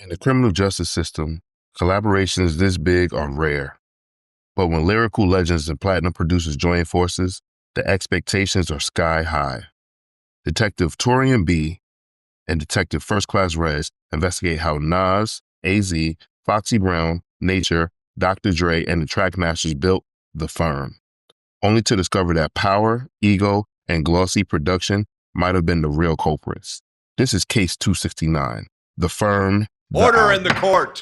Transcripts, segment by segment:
In the criminal justice system, collaborations this big are rare. But when lyrical legends and platinum producers join forces, the expectations are sky high. Detective Taurian B and Detective First Class Regg investigate how Nas, AZ, Foxy Brown, Nature, Dr. Dre, and the Trackmasters built the firm, only to discover that power, ego, and glossy production might have been the real culprits. This is Case 269, The Firm. Order in the court.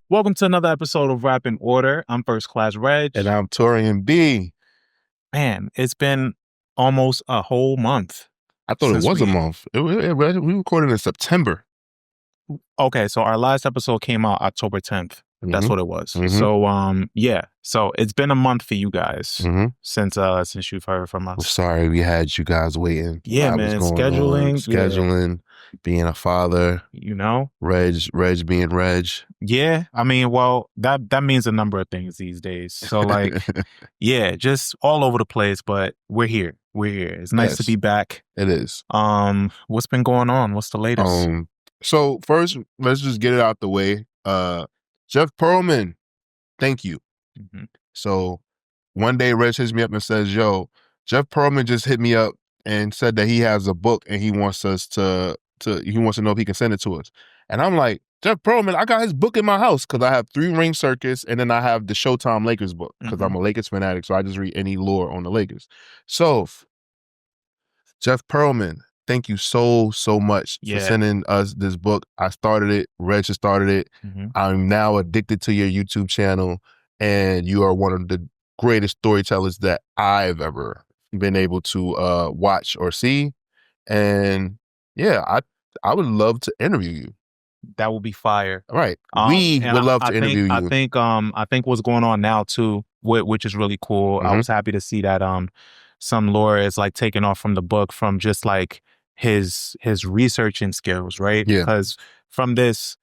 Welcome to another episode of Rap in Order. I'm First Class Regg. And I'm Taurian B. Man, it's been almost a whole month. I thought it was a month. We recorded in September. Okay, so our last episode came out October 10th. That's what it was. So, so it's been a month for you guys since you've heard from us. Well, sorry we had you guys waiting. Yeah, man, scheduling, being a father. You know, Regg being Regg. Yeah, I mean, well, that means a number of things these days. So, like, yeah, just all over the place. But we're here. We're here. It's nice to be back. It is. What's been going on? What's the latest? So first, let's just get it out the way. Jeff Pearlman, thank you. So one day Regg hits me up and says, yo, Jeff Pearlman just hit me up and said that he has a book and he wants us he wants to know if he can send it to us. And I'm like, Jeff Pearlman, I got his book in my house because I have 3 Ring Circus and then I have the Showtime Lakers book because I'm a Lakers fanatic, so I just read any lore on the Lakers. So Jeff Pearlman, thank you so much for sending us this book. I started it. Regg has started it. I'm now addicted to your YouTube channel, and you are one of the greatest storytellers that I've ever been able to watch or see. And yeah, I would love to interview you. That would be fire. Right. We would love to interview you. I think what's going on now too, which is really cool. I was happy to see that some lore is like taken off from the book from just like his researching skills, right? Yeah. Because from this,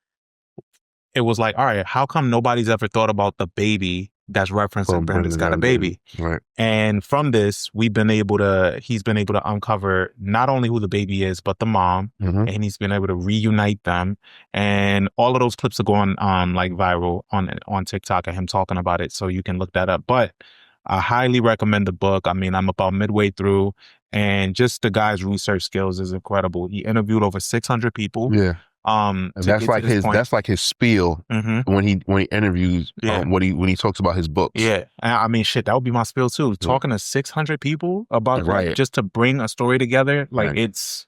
it was like, all right, how come nobody's ever thought about the baby that's referencing Brenda's got a baby? Right. And from this, he's been able to uncover not only who the baby is, but the mom, and he's been able to reunite them. And all of those clips are going on like viral on TikTok of him talking about it. So you can look that up. But I highly recommend the book. I mean, I'm about midway through, and just the guy's research skills is incredible. He interviewed over 600 people. Yeah. And that's like his spiel when he interviews when he talks about his books. Yeah, I mean, shit, that would be my spiel too. Talking to 600 people about like, just to bring a story together, like it's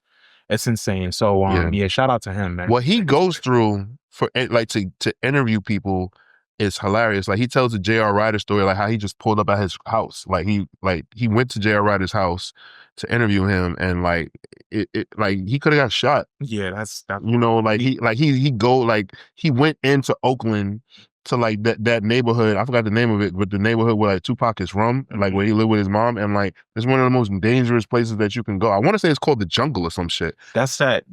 insane. So shout out to him, man. What he goes through for like to interview people is hilarious. Like he tells the J.R. Ryder story, like how he just pulled up at his house. Like he went to J.R. Ryder's house to interview him, and like it like he could have got shot. Yeah, that's you know, like he went into Oakland to like that neighborhood. I forgot the name of it, but the neighborhood where like Tupac is from, and like where he lived with his mom, and like it's one of the most dangerous places that you can go. I want to say it's called the Jungle or some shit. That's that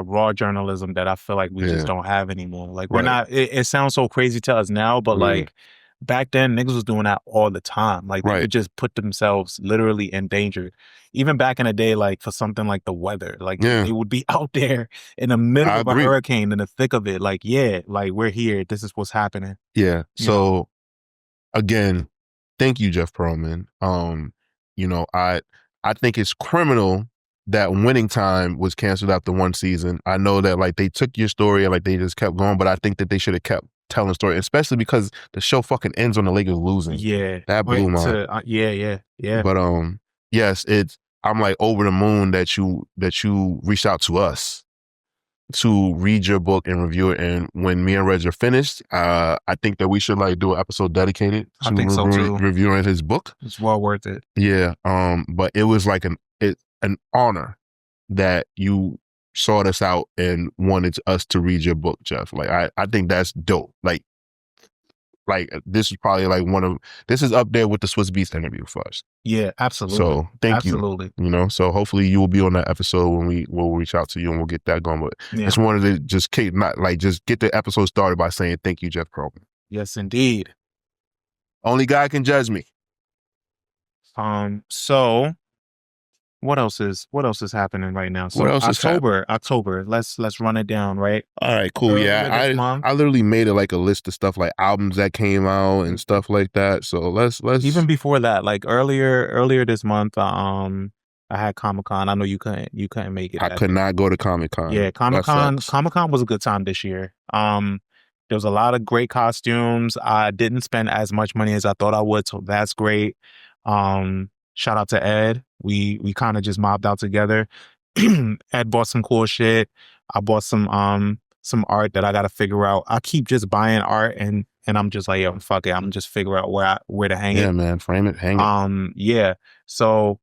raw journalism that I feel like we just don't have anymore. Like we're not, it sounds so crazy to us now, but like back then niggas was doing that all the time. Like they could just put themselves literally in danger. Even back in the day, like for something like the weather, like they would be out there in the middle of a hurricane, in the thick of it. Like, like we're here. This is what's happening. Yeah. So again, thank you, Jeff Pearlman. I think it's criminal that Winning Time was canceled after 1 season. I know that like they took your story and like they just kept going, but I think that they should have kept telling the story, especially because the show fucking ends on the Lakers losing. Yeah. That blew my mind. Yeah. But yes, I'm like over the moon that you reached out to us to read your book and review it. And when me and Regg are finished, I think that we should like do an episode dedicated to reviewing his book. It's well worth it. Yeah. But it was like an honor that you sought us out and wanted us to read your book, Jeff. Like I think that's dope. Like this is probably like this is up there with the Swiss Beats interview for us. Yeah, absolutely. So thank you. Absolutely. You know, so hopefully you will be on that episode when we'll reach out to you and we'll get that going. But just wanted to just get the episode started by saying thank you, Jeff Pearlman. Yes, indeed. Only God can judge me. So What else is happening right now? So What else is happening? October. Let's run it down, right? All right, cool. Earlier this Yeah, month. I literally made it like a list of stuff like albums that came out and stuff like that. So let's Even before that, like earlier this month, I had Comic-Con. I know you couldn't make it. I could not go to Comic-Con. Yeah, Comic-Con was a good time this year. There was a lot of great costumes. I didn't spend as much money as I thought I would, so that's great. Shout out to Ed. We kind of just mobbed out together. Ed bought some cool shit. I bought some art that I got to figure out. I keep just buying art and I'm just like, yo, fuck it. I'm just figure out where to hang it. Yeah, man, frame it, hang it. Yeah. So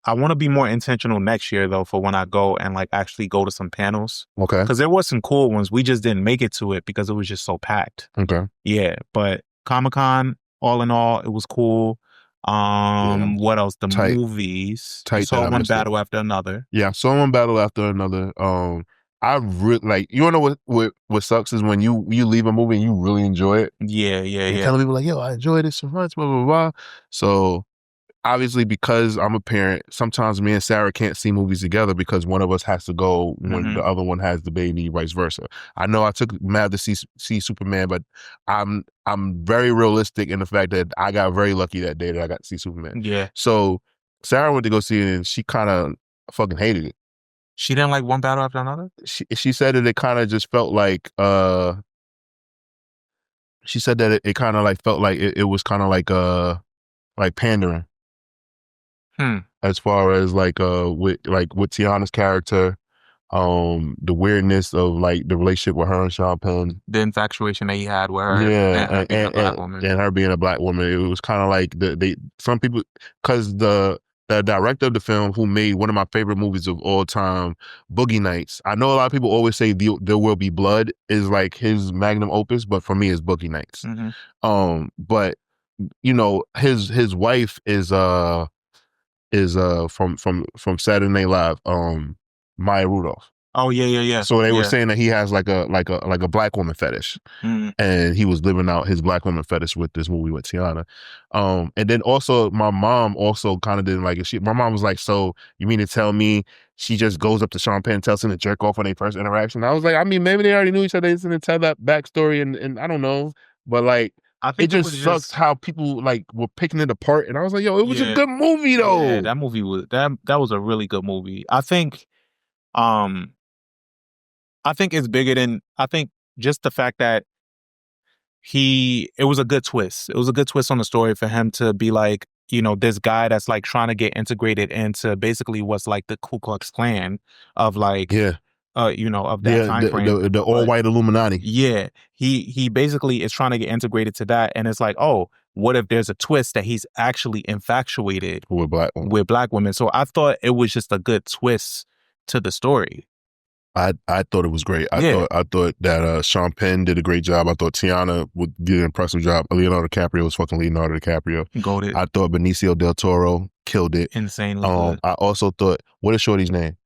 I want to be more intentional next year though for when I go and like actually go to some panels. Okay. Because there was some cool ones. We just didn't make it to it because it was just so packed. Okay. Yeah, but Comic-Con, all in all, it was cool. What else? The movies. I saw one battle after another. Yeah, I saw one battle after another. I really like. You wanna know what sucks is when you leave a movie and you really enjoy it. Yeah. Telling people like, yo, I enjoyed it so much, blah blah blah. So obviously, because I'm a parent, sometimes me and Sarah can't see movies together because one of us has to go when the other one has the baby, vice versa. I know I took Mav to see Superman, but I'm very realistic in the fact that I got very lucky that day that I got to see Superman. Yeah. So Sarah went to go see it and she kind of fucking hated it. She didn't like one battle after another? She said that it kind of just felt like she said that it kind of like felt like it was kind of like pandering. As far as with Tiana's character, the weirdness of like the relationship with her and Sean Penn, the infatuation that he had with her, and her being a black woman, it was kind of like some people, because the director of the film, who made one of my favorite movies of all time, Boogie Nights. I know a lot of people always say There Will Be Blood is like his magnum opus, but for me, it's Boogie Nights. But you know, his wife is from Saturday Night Live, Maya Rudolph. Oh yeah. So they were saying that he has like a black woman fetish, and he was living out his black woman fetish with this movie with Tiana. And then also my mom also kind of didn't like it. My mom was like, "So you mean to tell me she just goes up to Sean Penn and tells him to jerk off on their first interaction?" I was like, I mean, maybe they already knew each other. They didn't tell that backstory, and I don't know, but like, I think it just sucks how people like were picking it apart, and I was like, "Yo, it was a good movie though." Yeah, that movie was that was a really good movie. I think it's bigger than, I think just the fact that it was a good twist. It was a good twist on the story for him to be like, you know, this guy that's like trying to get integrated into basically what's like the Ku Klux Klan of like, you know, of that time frame. The all-white Illuminati. Yeah. He basically is trying to get integrated to that. And it's like, oh, what if there's a twist that he's actually infatuated with black women? So I thought it was just a good twist to the story. I thought it was great. I thought that Sean Penn did a great job. I thought Tiana did an impressive job. Leonardo DiCaprio was fucking Leonardo DiCaprio. Goated. I thought Benicio del Toro killed it. Insanely good. I also thought, what is Shorty's name?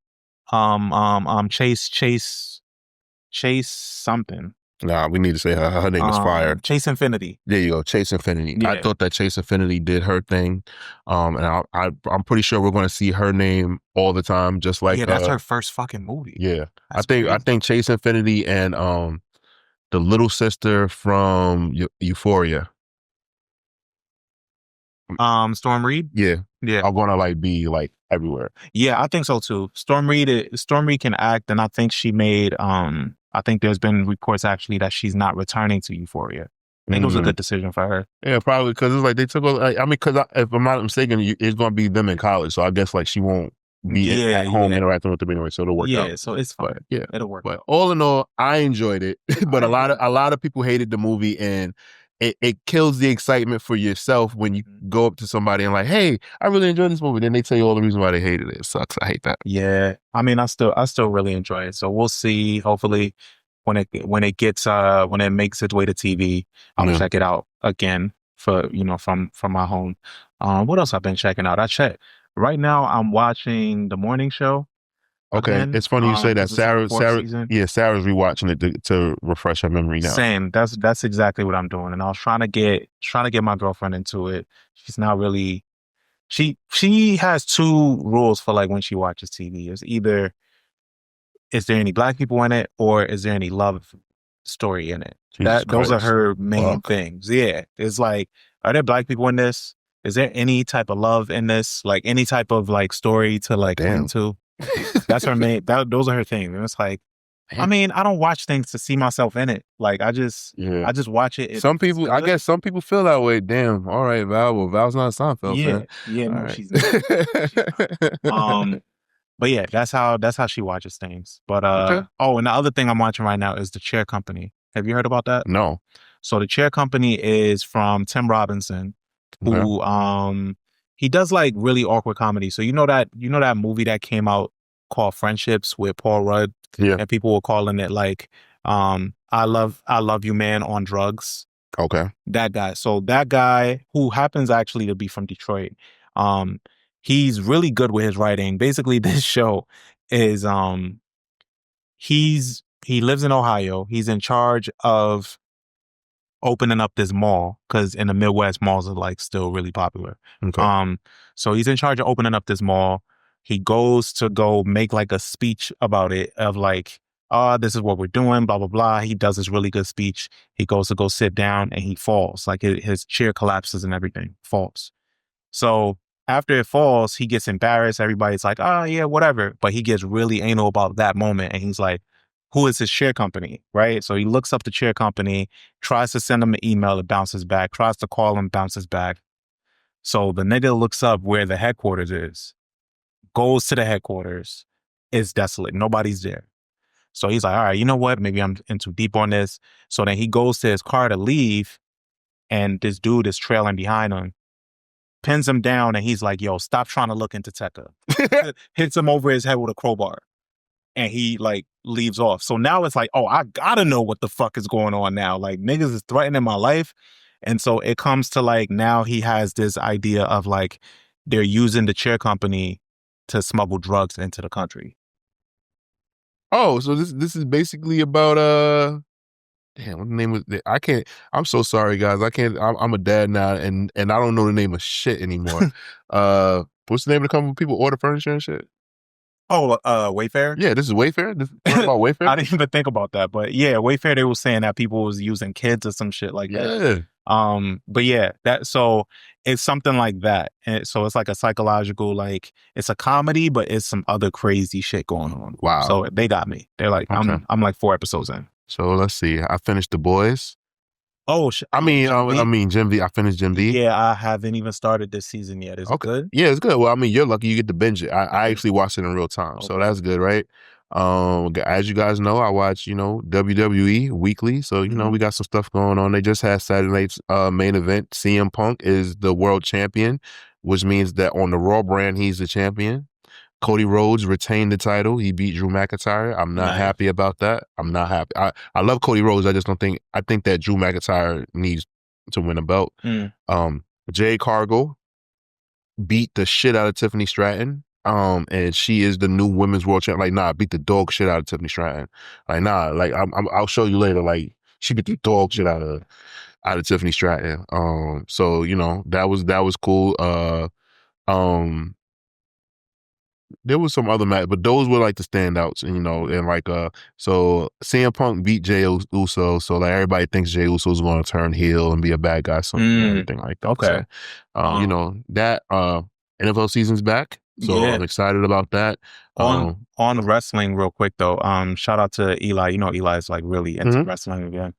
Chase something. Nah, we need to say her name is fire. Chase Infinity. There you go, Chase Infinity. Yeah. I thought that Chase Infinity did her thing, and I'm pretty sure we're going to see her name all the time, just like that's her first fucking movie. Yeah, I think Chase Infinity and the little sister from Euphoria, Storm Reed. Yeah, are going to like be like everywhere. Yeah, I think so too. Storm Reed can act, and I think she made I think there's been reports actually that she's not returning to Euphoria. I think it was a good decision for her. Yeah, probably because it's like they took. I mean, because if I'm not mistaken, it's going to be them in college, so I guess like she won't be at home interacting with them anyway, so it'll work out. Yeah, so it's fine. But, it'll work. But all in all, I enjoyed it. But a lot of people hated the movie, and it kills the excitement for yourself when you go up to somebody and like, hey, I really enjoyed this movie. Then they tell you all the reason why they hated it. It sucks. I hate that. Yeah, I mean, I still really enjoy it. So we'll see. Hopefully, when it makes its way to TV, I'll check it out again from my home. What else I've been checking out? I checked. Right now, I'm watching The Morning Show. Okay, again. It's funny you say that. Sarah's rewatching it to refresh her memory now. Same. That's exactly what I'm doing, and I was trying to get my girlfriend into it. She's not really She has two rules for like when she watches TV. It's either is there any black people in it or is there any love story in it? Jesus Those are Christ. her main Fuck. things. Yeah. It's like, are there black people in this? Is there any type of love in this? Like any type of like story to like cling to? That's her main those are her things. And it's like, I mean, I don't watch things to see myself in it. Like I just watch it. Some people, I guess some people feel that way. Damn. All right, Val. Well, Val's not a Seinfeld fan. Yeah, no, right. she's not. But yeah, that's how she watches things. But and the other thing I'm watching right now is The Chair Company. Have you heard about that? No. So The Chair Company is from Tim Robinson, who he does like really awkward comedy. So you know that movie that came out called Friendships with Paul Rudd? Yeah. And people were calling it like I love you man on drugs. Okay. That guy. So that guy who happens actually to be from Detroit. He's really good with his writing. Basically, this show is he lives in Ohio. He's in charge of opening up this mall because in the Midwest, malls are like still really popular. Okay. So he's in charge of opening up this mall. He goes to go make like a speech about it of like, this is what we're doing, blah, blah, blah. He does this really good speech. He goes to go sit down and he falls. Like his chair collapses and everything, falls. So after it falls, he gets embarrassed. Everybody's like, oh, yeah, whatever. But he gets really anal about that moment. And he's like, who is his chair company? Right. So he looks up the chair company, tries to send him an email, it bounces back, tries to call him, bounces back. So the nigga looks up where the headquarters is, goes to the headquarters. It's desolate. Nobody's there. So he's like, all right, you know what? Maybe I'm in too deep on this. So then he goes to his car to leave. And this dude is trailing behind him, pins him down, and he's like, yo, stop trying to look into Tekka. Hits him over his head with a crowbar. And he like leaves off. So now it's like, oh, I gotta know what the fuck is going on now. Like niggas is threatening my life. And so it comes to like, now he has this idea of like, they're using the chair company to smuggle drugs into the country. Oh, so this is basically about damn, what the name was? I can't. I'm so sorry, guys. I can't. I'm a dad now, and I don't know the name of shit anymore. What's the name of the company people order furniture and shit? Oh, Wayfair? Yeah, this is Wayfair? This is about Wayfair? I didn't even think about that. But yeah, Wayfair, they were saying that people was using kids or some shit like that. But yeah, so it's something like that. And so it's like a psychological, like it's a comedy, but it's some other crazy shit going on. Wow. So they got me. They're like, okay. I'm like 4 episodes in. So let's see. I finished The Boys. Oh, I mean, Jim V. I finished Jim V. Yeah, I haven't even started this season yet. Is it good? Yeah, it's good. Well, I mean, you're lucky you get to binge it. I actually watched it in real time, so that's good, right? As you guys know, I watch, WWE weekly, so we got some stuff going on. They just had Saturday night's main event. CM Punk is the world champion, which means that on the Raw brand, he's the champion. Cody Rhodes retained the title. He beat Drew McIntyre. I'm not happy about that. I'm not happy. I love Cody Rhodes. I think that Drew McIntyre needs to win a belt. Jade Cargill beat the shit out of Tiffany Stratton. And she is the new women's world champion. Like, nah, beat the dog shit out of Tiffany Stratton. Like, nah, like I'll show you later. Like, she beat the dog shit out of Tiffany Stratton. So that was cool. There was some other match, but those were like the standouts, and like so CM Punk beat Jey Uso, so like everybody thinks Jey Uso is going to turn heel and be a bad guy, so everything like that. Okay, so, that NFL season's back, so I'm excited about that. On wrestling, real quick though, shout out to Eli. Eli's like really into wrestling again.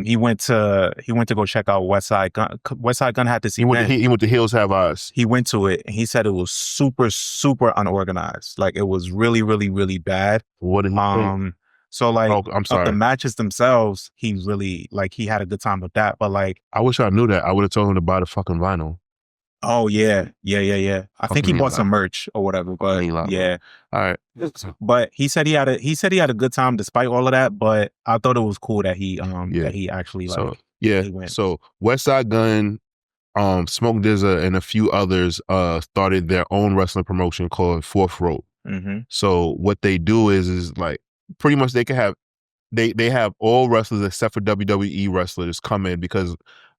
He went to go check out West Side Gun. West Side Gun had this event. He went to Hills Have Eyes. He went to it and he said it was super, super unorganized. Like it was really, really, really bad. What did he think? So like, I'm sorry. The matches themselves, he really like he had a good time with that. But like, I wish I knew that. I would have told him to buy the fucking vinyl. Oh yeah. I think he bought some merch or whatever, but yeah. All right. But he said he had a good time despite all of that. But I thought it was cool that he actually he went. So West Side Gun, Smoke DZA, and a few others started their own wrestling promotion called Fourth Rope. So what they do is like pretty much they can have they have all wrestlers except for WWE wrestlers come in because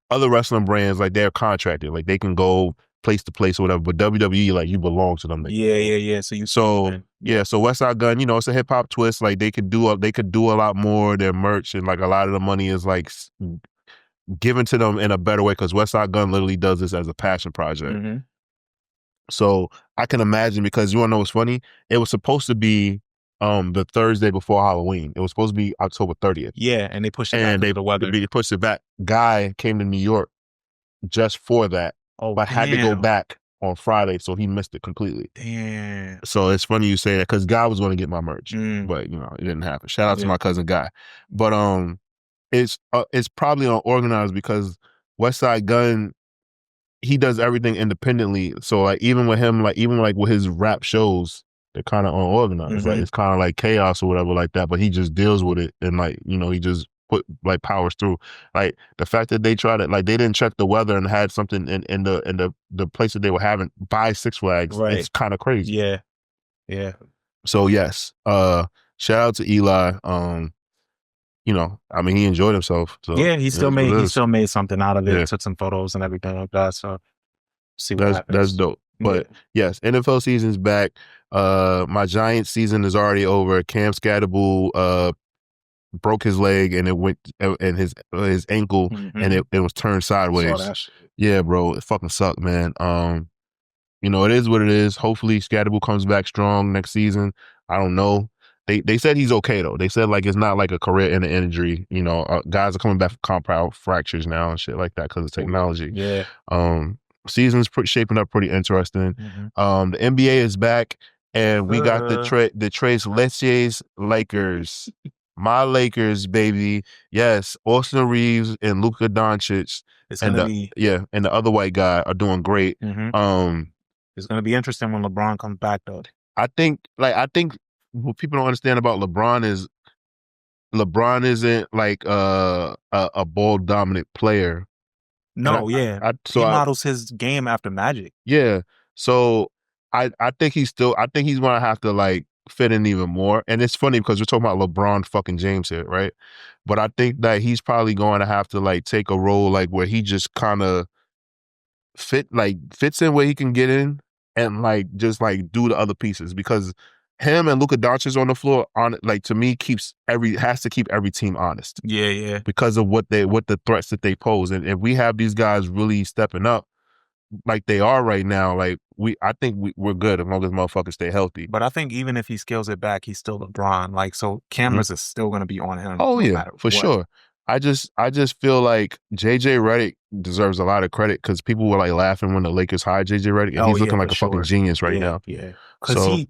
other wrestling brands, like they're contracted, like they can go place to place or whatever. But WWE, like, you belong to them. Yeah. So West Side Gun, you know, it's a hip hop twist. Like, they could do a lot more of their merch, and like a lot of the money is like given to them in a better way, because West Side Gun literally does this as a passion project. So I can imagine, because you want to know what's funny? It was supposed to be the Thursday before Halloween. It was supposed to be October 30th. Yeah, and they pushed it back. They pushed it back. Guy came to New York just for that, but had to go back on Friday, so he missed it completely. Damn. So it's funny you say that, because Guy was going to get my merch, but you know, it didn't happen. Shout out to my cousin Guy. But it's probably unorganized, because West Side Gun, he does everything independently. So like even with him, like even like with his rap shows, they're kind of unorganized. Like it's kind of like chaos or whatever like that. But he just deals with it, and like, you know, he just powers through. Like the fact that they tried it, like they didn't check the weather and had something in the place that they were having by Six Flags. Right. It's kind of crazy. Yeah. So yes, shout out to Eli. You know, I mean, he enjoyed himself. So yeah, he still made something out of it. Yeah. Took some photos and everything like that. So see what happens. That's dope. But yes, NFL season's back. My Giants season is already over. Cam Scatterbull broke his leg, and it went and his ankle, and it was turned sideways. Saw that shit. Yeah, bro, it fucking sucked, man. You know, it is what it is. Hopefully Scatterbull comes back strong next season. I don't know. They said he's okay though. They said like it's not like a career-ending injury. You know, guys are coming back from compound fractures now and shit like that because of technology. Yeah. Season's shaping up pretty interesting. The NBA is back, and we got the Tres Leches Lakers. My Lakers, baby. Yes, Austin Reeves and Luka Doncic. And the other white guy are doing great. It's gonna be interesting when LeBron comes back though. I think what people don't understand about LeBron is LeBron isn't like a ball dominant player. No, he models his game after Magic. Yeah. So I think he's gonna have to like fit in even more. And it's funny because we're talking about LeBron fucking James here, right? But I think that he's probably going to have to like take a role like where he just kind of fits in where he can get in, and like just like do the other pieces, because him and Luka Doncic on the floor, to me, has to keep every team honest. Yeah. Because of what the threats that they pose. And if we have these guys really stepping up like they are right now, like I think we're good as long as motherfuckers stay healthy. But I think even if he scales it back, he's still LeBron. Like, so cameras are still going to be on him. Oh yeah, for sure. I just feel like JJ Redick deserves a lot of credit, because people were like laughing when the Lakers hired JJ Redick, and he's looking like a fucking genius right now. Yeah, because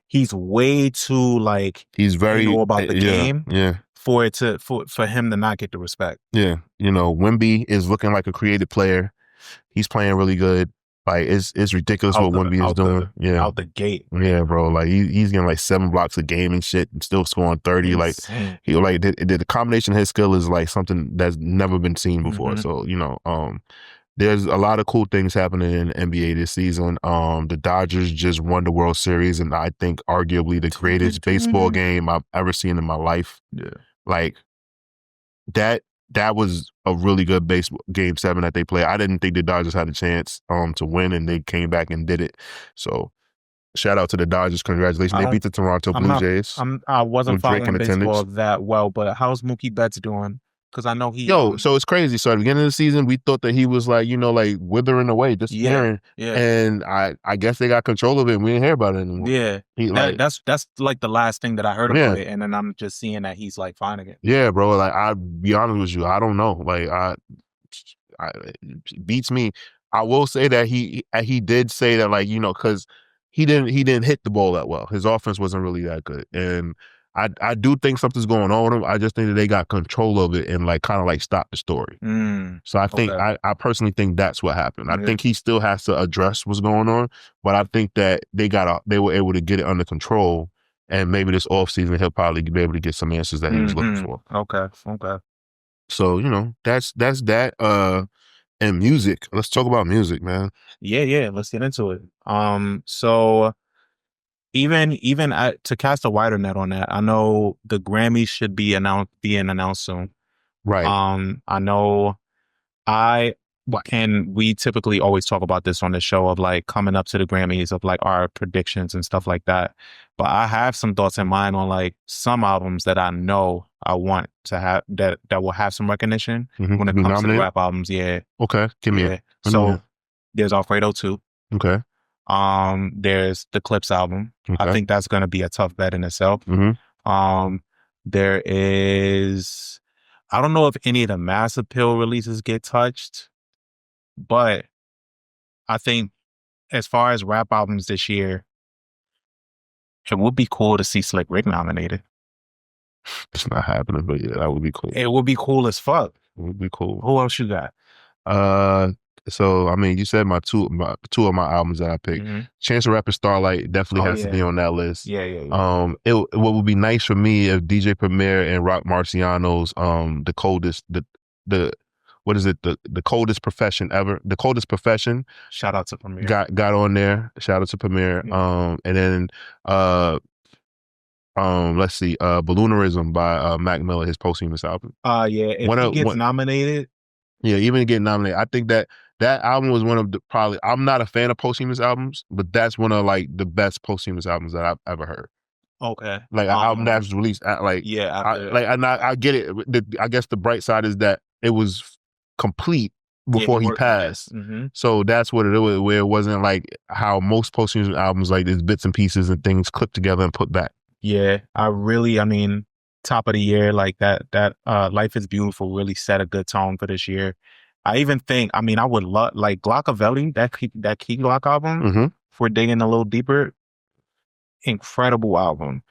he's way too like, he's very about the game. Yeah, for him to not get the respect. Yeah, you know, Wemby is looking like a creative player. He's playing really good. Like it's ridiculous what Wemby is doing. Out the gate. Yeah, bro. Like he's getting like 7 blocks a game and shit, and still scoring 30. Insane. Like he like the combination of his skill is like something that's never been seen before. So you know, there's a lot of cool things happening in the NBA this season. The Dodgers just won the World Series, and I think arguably the greatest baseball game I've ever seen in my life. Yeah, like that was a really good baseball game 7 that they played. I didn't think the Dodgers had a chance to win, and they came back and did it. So shout out to the Dodgers. Congratulations. They beat the Toronto Blue Jays. I wasn't following baseball that well, but how's Mookie Betts doing? Because I know he... so it's crazy. So at the beginning of the season, we thought that he was like, you know, like withering away, disappearing. Yeah. And I guess they got control of it, and we didn't hear about it anymore. Yeah. That's like the last thing that I heard about it. And then I'm just seeing that he's like fine again. Yeah, bro. Like, I'll be honest with you, I don't know. Like, it beats me. I will say that he did say that, like, you know, because he didn't hit the ball that well. His offense wasn't really that good. And I do think something's going on with him. I just think that they got control of it and like kind of like stop the story. So I think I personally think that's what happened. I think he still has to address what's going on, but I think that they were able to get it under control, and maybe this offseason he'll probably be able to get some answers that he was looking for. Okay. So, you know, that's that. And music. Let's talk about music, man. Yeah. Let's get into it. So even to cast a wider net on that, I know the Grammys should be being announced soon. Right. I know I And we typically always talk about this on the show of like coming up to the Grammys of like our predictions and stuff like that. But I have some thoughts in mind on like some albums that I know I want to have that will have some recognition when it comes to the rap albums. Yeah. Okay. Give me it. So there's Alfredo 2. Okay. There's the Clips album. Okay. I think that's going to be a tough bet in itself. There is, I don't know if any of the Mass Appeal releases get touched, but I think as far as rap albums this year, it would be cool to see Slick Rick nominated. It's not happening, but yeah, that would be cool. It would be cool as fuck. It would be cool. Who else you got? So I mean, you said my two of my albums that I picked. Chance the Rapper Starlight definitely has to be on that list. Yeah. What would be nice for me if DJ Premier and Rock Marciano's the coldest what is it? The coldest profession ever. The coldest profession. Shout out to Premier. Got on there. Shout out to Premier. And then let's see, Balloonerism by Mac Miller, his posthumous album. Yeah. If he gets nominated. Yeah, even getting nominated. I think that album was one of the probably. I'm not a fan of posthumous albums, but that's one of like the best posthumous albums that I've ever heard. Okay. Like an album that was released at like I get it. I guess the bright side is that it was complete before he passed. So that's what it was, where it wasn't like how most posthumous albums like there's bits and pieces and things clipped together and put back. Yeah, I mean, top of the year, like that Life is Beautiful really set a good tone for this year. I even think, I mean, I would love like Glockavelli, that Key Glock album, if we're digging a little deeper, incredible album.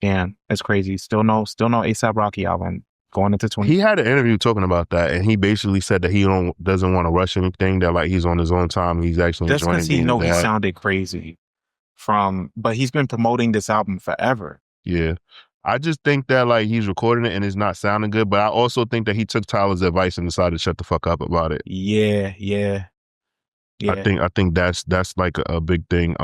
Yeah, it's crazy. Still no A$AP Rocky album going into 20. He had an interview talking about that, and he basically said that he doesn't want to rush anything. That like he's on his own time. He's actually that's because he sounded crazy but he's been promoting this album forever. Yeah, I just think that like he's recording it and it's not sounding good. But I also think that he took Tyler's advice and decided to shut the fuck up about it. Yeah. I think that's like a big thing.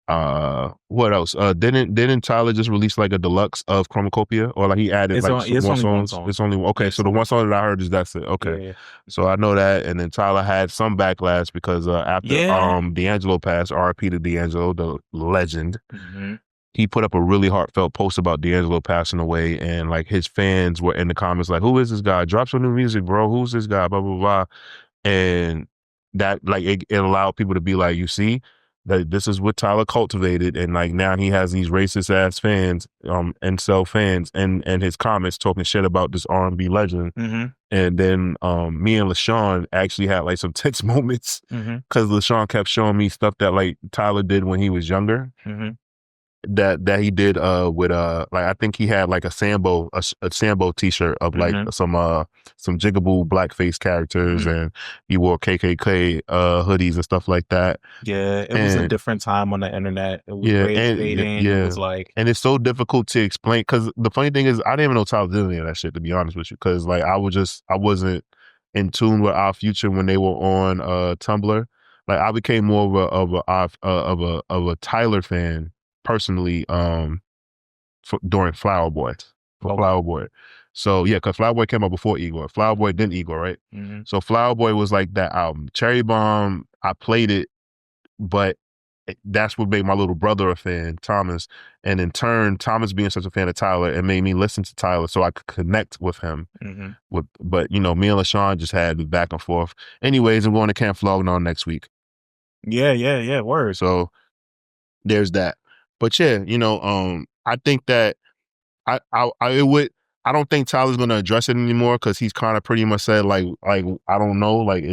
What else? Didn't Tyler just release like a deluxe of Chromacopia, or like he added one song? It's only okay. So the one song that I heard is that's it. Okay, so I know that. And then Tyler had some backlash because after D'Angelo passed, R.I.P. to D'Angelo, the legend. He put up a really heartfelt post about D'Angelo passing away, and like his fans were in the comments like, "Who is this guy? Drop some new music, bro. Who's this guy?" Blah blah blah, and that like it allowed people to be like, "You see." That this is what Tyler cultivated, and like now he has these racist ass fans, incel fans, and his comments talking shit about this R&B legend. And then me and LaShawn actually had like some tense moments because LaShawn kept showing me stuff that like Tyler did when he was younger. That he did with like I think he had like a Sambo t-shirt of like some Jigaboo blackface characters, and he wore KKK hoodies and stuff like that. Yeah, it was a different time on the internet. It was it was like, and it's so difficult to explain because the funny thing is I didn't even know Tyler did any of that shit, to be honest with you, because like I wasn't in tune with Our Future when they were on Tumblr. Like I became more of a Tyler fan personally during Flower Boy. Flower Boy. So yeah, because Flower Boy came out before Igor. Flower Boy then Igor, right? So Flower Boy was like that album. Cherry Bomb, I played it, but that's what made my little brother a fan, Thomas. And in turn, Thomas being such a fan of Tyler, it made me listen to Tyler so I could connect with him. But you know, me and LaShawn just had the back and forth. Anyways, I'm going to Camp Flognon next week. Yeah, word. So there's that. But yeah, you know, I think that I don't think Tyler's gonna address it anymore because he's kind of pretty much said like I don't know, like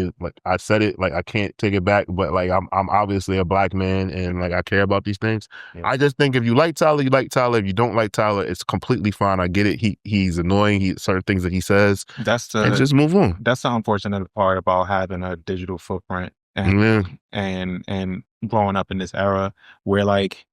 I said it, like I can't take it back, but like I'm obviously a black man and like I care about these things. I just think if you like Tyler, you like Tyler. If you don't like Tyler, it's completely fine. I get it. He's annoying. Certain things that he says. And just move on. That's the unfortunate part about having a digital footprint and growing up in this era where like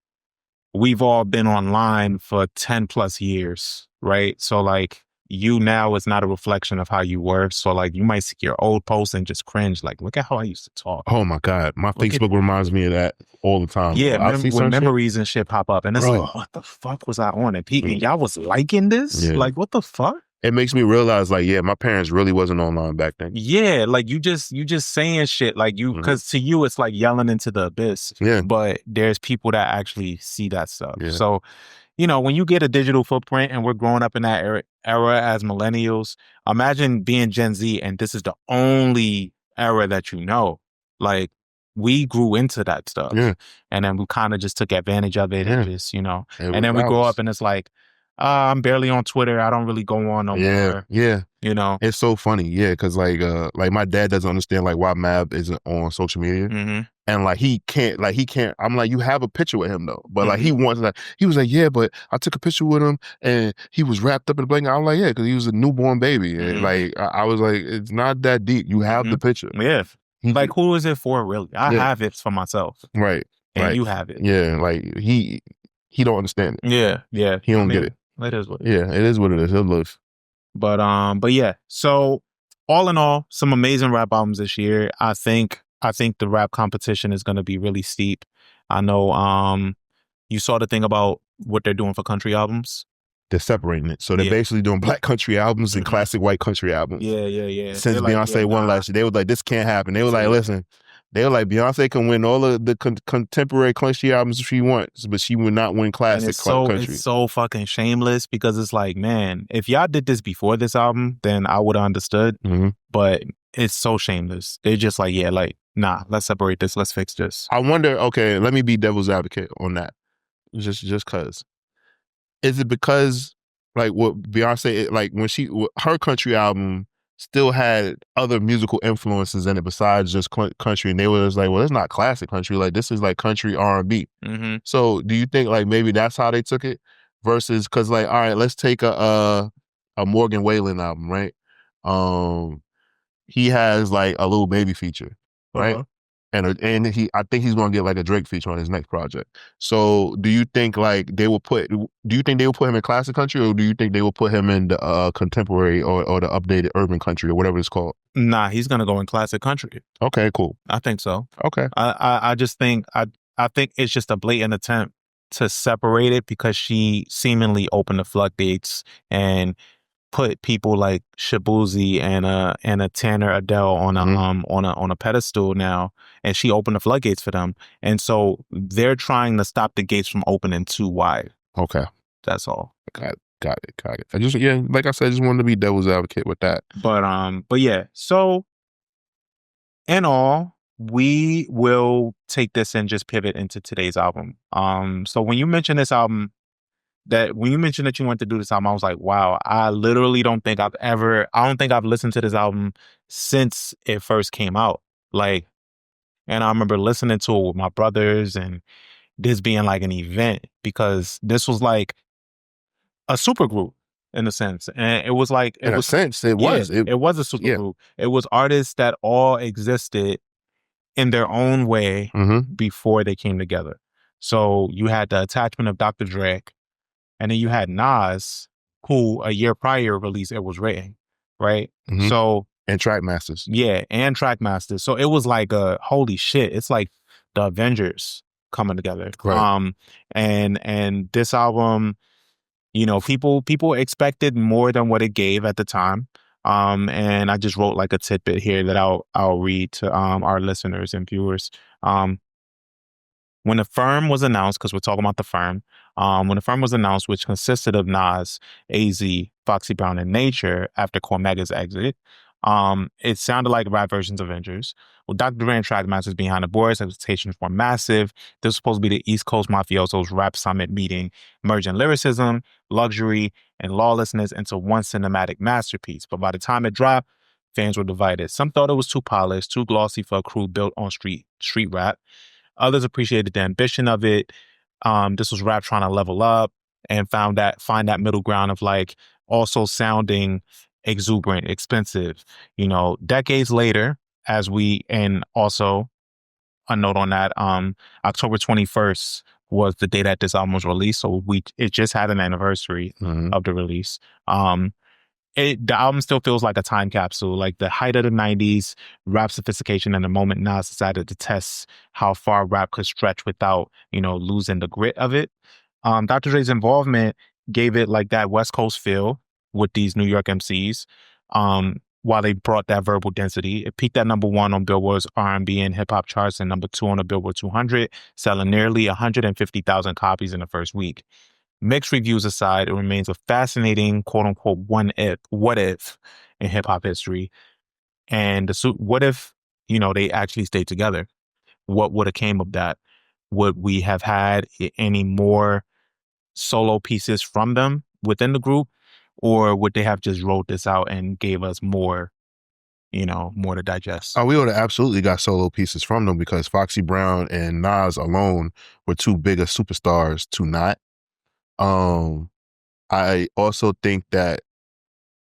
we've all been online for 10 plus years, right? So like you now is not a reflection of how you were. So like you might see your old posts and just cringe, like, look at how I used to talk. Oh my God. My Facebook reminds me of that all the time. Yeah, when memories and shit pop up and it's like, what the fuck was I on? And y'all was liking this? Like, what the fuck? It makes me realize, like, yeah, my parents really wasn't online back then. Yeah, like you just saying shit like you, because to you it's like yelling into the abyss. Yeah. But there's people that actually see that stuff. Yeah. So, you know, when you get a digital footprint and we're growing up in that era as millennials, imagine being Gen Z and this is the only era that you know. Like, we grew into that stuff. Yeah. And then we kind of just took advantage of it and just, you know, and then we that grow was- up and it's like, I'm barely on Twitter. I don't really go on no more. Yeah. You know, it's so funny. Yeah. Because like my dad doesn't understand like why Mab isn't on social media. And like he can't. I'm like, you have a picture with him though, but like he wants like he was like, yeah, but I took a picture with him and he was wrapped up in a blanket. I'm like, yeah, because he was a newborn baby. And like I was like, it's not that deep. You have the picture. Yeah. Like, who is it for, really? I have it for myself. Right. And you have it. Yeah. Like he don't understand it. Yeah. He don't get it. It is what it is. Yeah, it is what it is. He'll live. But yeah. So all in all, some amazing rap albums this year. I think the rap competition is gonna be really steep. I know you saw the thing about what they're doing for country albums. They're separating it. So they're basically doing black country albums and classic white country albums. Yeah. Since Beyonce won last year, they were like, this can't happen. They were like, listen, they were like, Beyonce can win all of the contemporary country albums if she wants, but she would not win classic country. It's so fucking shameless because it's like, man, if y'all did this before this album, then I would have understood. But it's so shameless. They're just like, yeah, like, nah, let's separate this. Let's fix this. I wonder, okay, let me be devil's advocate on that. Just cause. Is it because like what Beyonce, like when her country album still had other musical influences in it besides just country, and they were just like, well, it's not classic country, like this is like country R&B. So do you think like maybe that's how they took it versus, because like, all right, let's take a Morgan Wallen album, right? He has like a Lil Baby feature, right? And I think he's gonna get like a Drake feature on his next project. So do you think like they will put him in classic country, or do you think they will put him in the contemporary or the updated urban country or whatever it's called? Nah, he's gonna go in classic country. Okay, cool. I think so. Okay. I just think I think it's just a blatant attempt to separate it because she seemingly opened the floodgates and put people like Shabuzi and a Tanner Adele on a pedestal now, and she opened the floodgates for them, and so they're trying to stop the gates from opening too wide. Okay, that's all. Got it. I just like I said, I just wanted to be devil's advocate with that. But yeah. So in all, we will take this and just pivot into today's album. So when you mentioned this album. When you mentioned that you went to do this album, I was like, wow, I literally don't think I've listened to this album since it first came out. Like, and I remember listening to it with my brothers and this being like an event because this was like a supergroup in a sense. And it was like, it was a supergroup. It was artists that all existed in their own way before they came together. So you had the attachment of Dr. Dre. And then you had Nas, who a year prior released It Was Written, right? So and Trackmasters. Yeah, and Trackmasters. So it was like holy shit. It's like the Avengers coming together. Right. And this album, you know, people expected more than what it gave at the time. And I just wrote like a tidbit here that I'll read to our listeners and viewers. When the firm was announced, because we're talking about the firm, when the firm was announced, which consisted of Nas, AZ, Foxy Brown, and Nature after Cormega's exit, it sounded like rap versions of Avengers. With Dr. Dre and Trackmasters behind the boards, expectations were massive. This was supposed to be the East Coast Mafiosos rap summit meeting, merging lyricism, luxury, and lawlessness into one cinematic masterpiece. But by the time it dropped, fans were divided. Some thought it was too polished, too glossy for a crew built on street rap. Others appreciated the ambition of it. This was rap trying to level up and find that middle ground of like also sounding exuberant, expensive. You know, decades later, and also a note on that, October 21st was the day that this album was released. So it just had an anniversary of the release. The album still feels like a time capsule, like the height of the 90s, rap sophistication, and the moment Nas decided to test how far rap could stretch without, you know, losing the grit of it. Dr. Dre's involvement gave it like that West Coast feel. with these New York MCs. While they brought that verbal density, it peaked at number 1 on Billboard's R&B and hip hop charts and number 2 on the Billboard 200, selling nearly 150,000 copies in the first week. Mixed reviews aside, it remains a fascinating quote unquote what if in hip hop history. And what if, they actually stayed together? What would have came of that? Would we have had any more solo pieces from them within the group, or would they have just wrote this out and gave us more, more to digest? Oh, we would have absolutely got solo pieces from them because Foxy Brown and Nas alone were too big of superstars to not. I also think that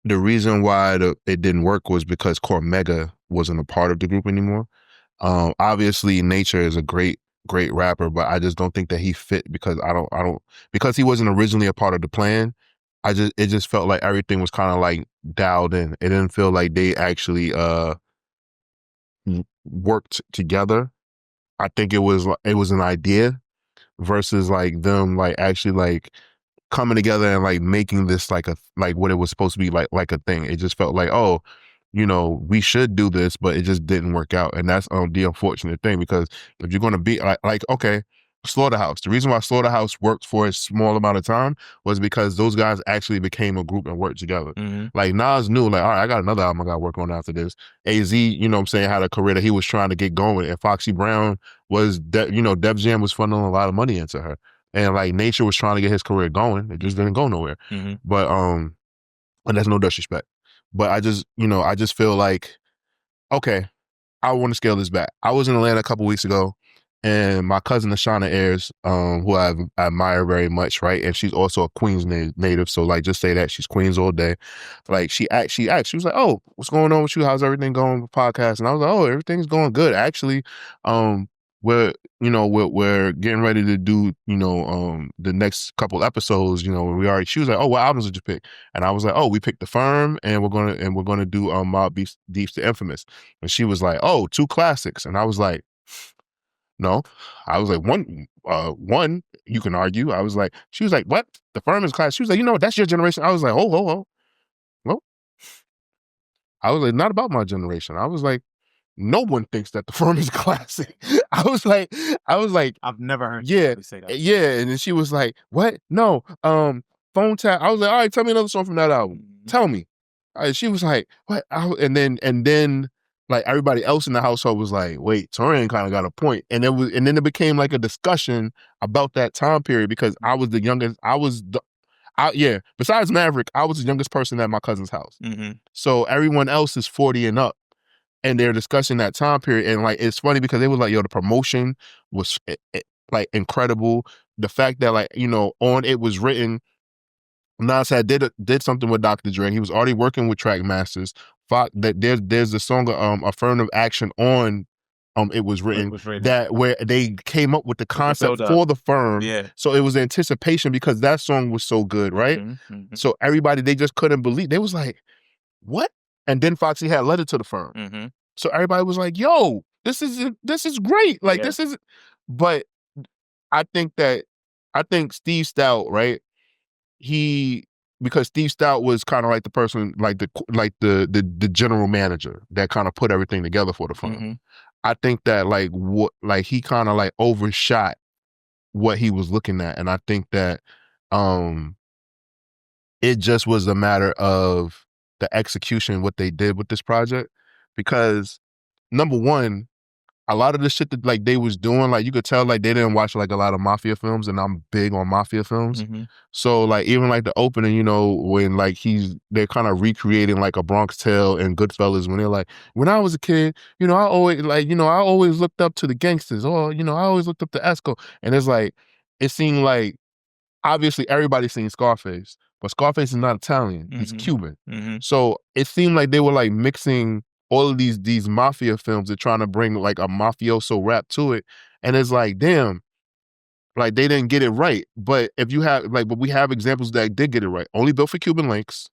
the reason why it didn't work was because Cormega wasn't a part of the group anymore. Obviously Nature is a great rapper, but I just don't think that he fit because because he wasn't originally a part of the plan. It just felt like everything was kind of like dialed in. It didn't feel like they actually worked together. I think it was an idea versus like them like actually like coming together and like making this like what it was supposed to be like a thing. It just felt like, oh, we should do this, but it just didn't work out. And that's the unfortunate thing, because if you're going to be okay, Slaughterhouse. The reason why Slaughterhouse worked for a small amount of time was because those guys actually became a group and worked together. Mm-hmm. Like Nas knew, like, all right, I got another album I got to work on after this. AZ, had a career that he was trying to get going. And Foxy Brown was, Def Jam was funneling a lot of money into her. And like Nature was trying to get his career going. It just didn't go nowhere. Mm-hmm. But, and that's no disrespect. But I just feel like, okay, I want to scale this back. I was in Atlanta a couple weeks ago, and my cousin Ashana Ayers, who I admire very much, right? And she's also a Queens native, so like just say that she's Queens all day. Like she was like, "Oh, what's going on with you? How's everything going with the podcast?" And I was like, "Oh, everything's going good, actually. We're getting ready to do, the next couple episodes, she was like, "Oh, what albums did you pick?" And I was like, "Oh, we picked The Firm, and we're gonna do Mobb Deep's The Infamous." And she was like, "Oh, 2 classics." And I was like, "No." I was like, one, you can argue. I was like, she was like, "What? The Firm is classic." She was like, "That's your generation." I was like, oh. Well, I was like, not about my generation. I was like, no one thinks that The Firm is classic. I was like, I've never heard you say that. Yeah. And then she was like, "What? No, Phone Tap." I was like, "All right, tell me another song from that album. Tell me." She was like, "What?" And then like everybody else in the household was like, "Wait, Taurian kind of got a point." And then it became like a discussion about that time period, because I was the youngest. Besides Maverick, I was the youngest person at my cousin's house. Mm-hmm. So everyone else is 40 and up. And they're discussing that time period. And like, it's funny because they were like, the promotion was like incredible. The fact that like, on It Was Written, Nas had did something with Dr. Dre. He was already working with Track Masters. There's the song Affirmative Action on It Was Written, that where they came up with the concept for The Firm. Yeah. So it was anticipation because that song was so good, right? Mm-hmm. So everybody, they just couldn't believe. They was like, "What?" And then Foxy had Letter to the Firm. Mm-hmm. So everybody was like, "Yo, this is great." Like, this is, but I think Steve Stout, right? Because Steve Stout was kind of like the person, like the general manager that kind of put everything together for The Firm. Mm-hmm. I think that he kind of like overshot what he was looking at. And I think that it just was a matter of the execution, what they did with this project. Because number one, a lot of the shit that like they was doing, like you could tell like they didn't watch like a lot of mafia films, and I'm big on mafia films. Mm-hmm. So like even like the opening, when like they're kind of recreating like a Bronx Tale and Goodfellas, when they're like, "When I was a kid, I always I always looked up to the gangsters, or I always looked up to Esco." And it's like, it seemed like obviously everybody's seen Scarface, but Scarface is not Italian, he's Cuban. Mm-hmm. So it seemed like they were like mixing all of these mafia films and trying to bring like a mafioso rap to it. And it's like, damn, like they didn't get it right. But if you have but we have examples that did get it right. Only Built for Cuban Links.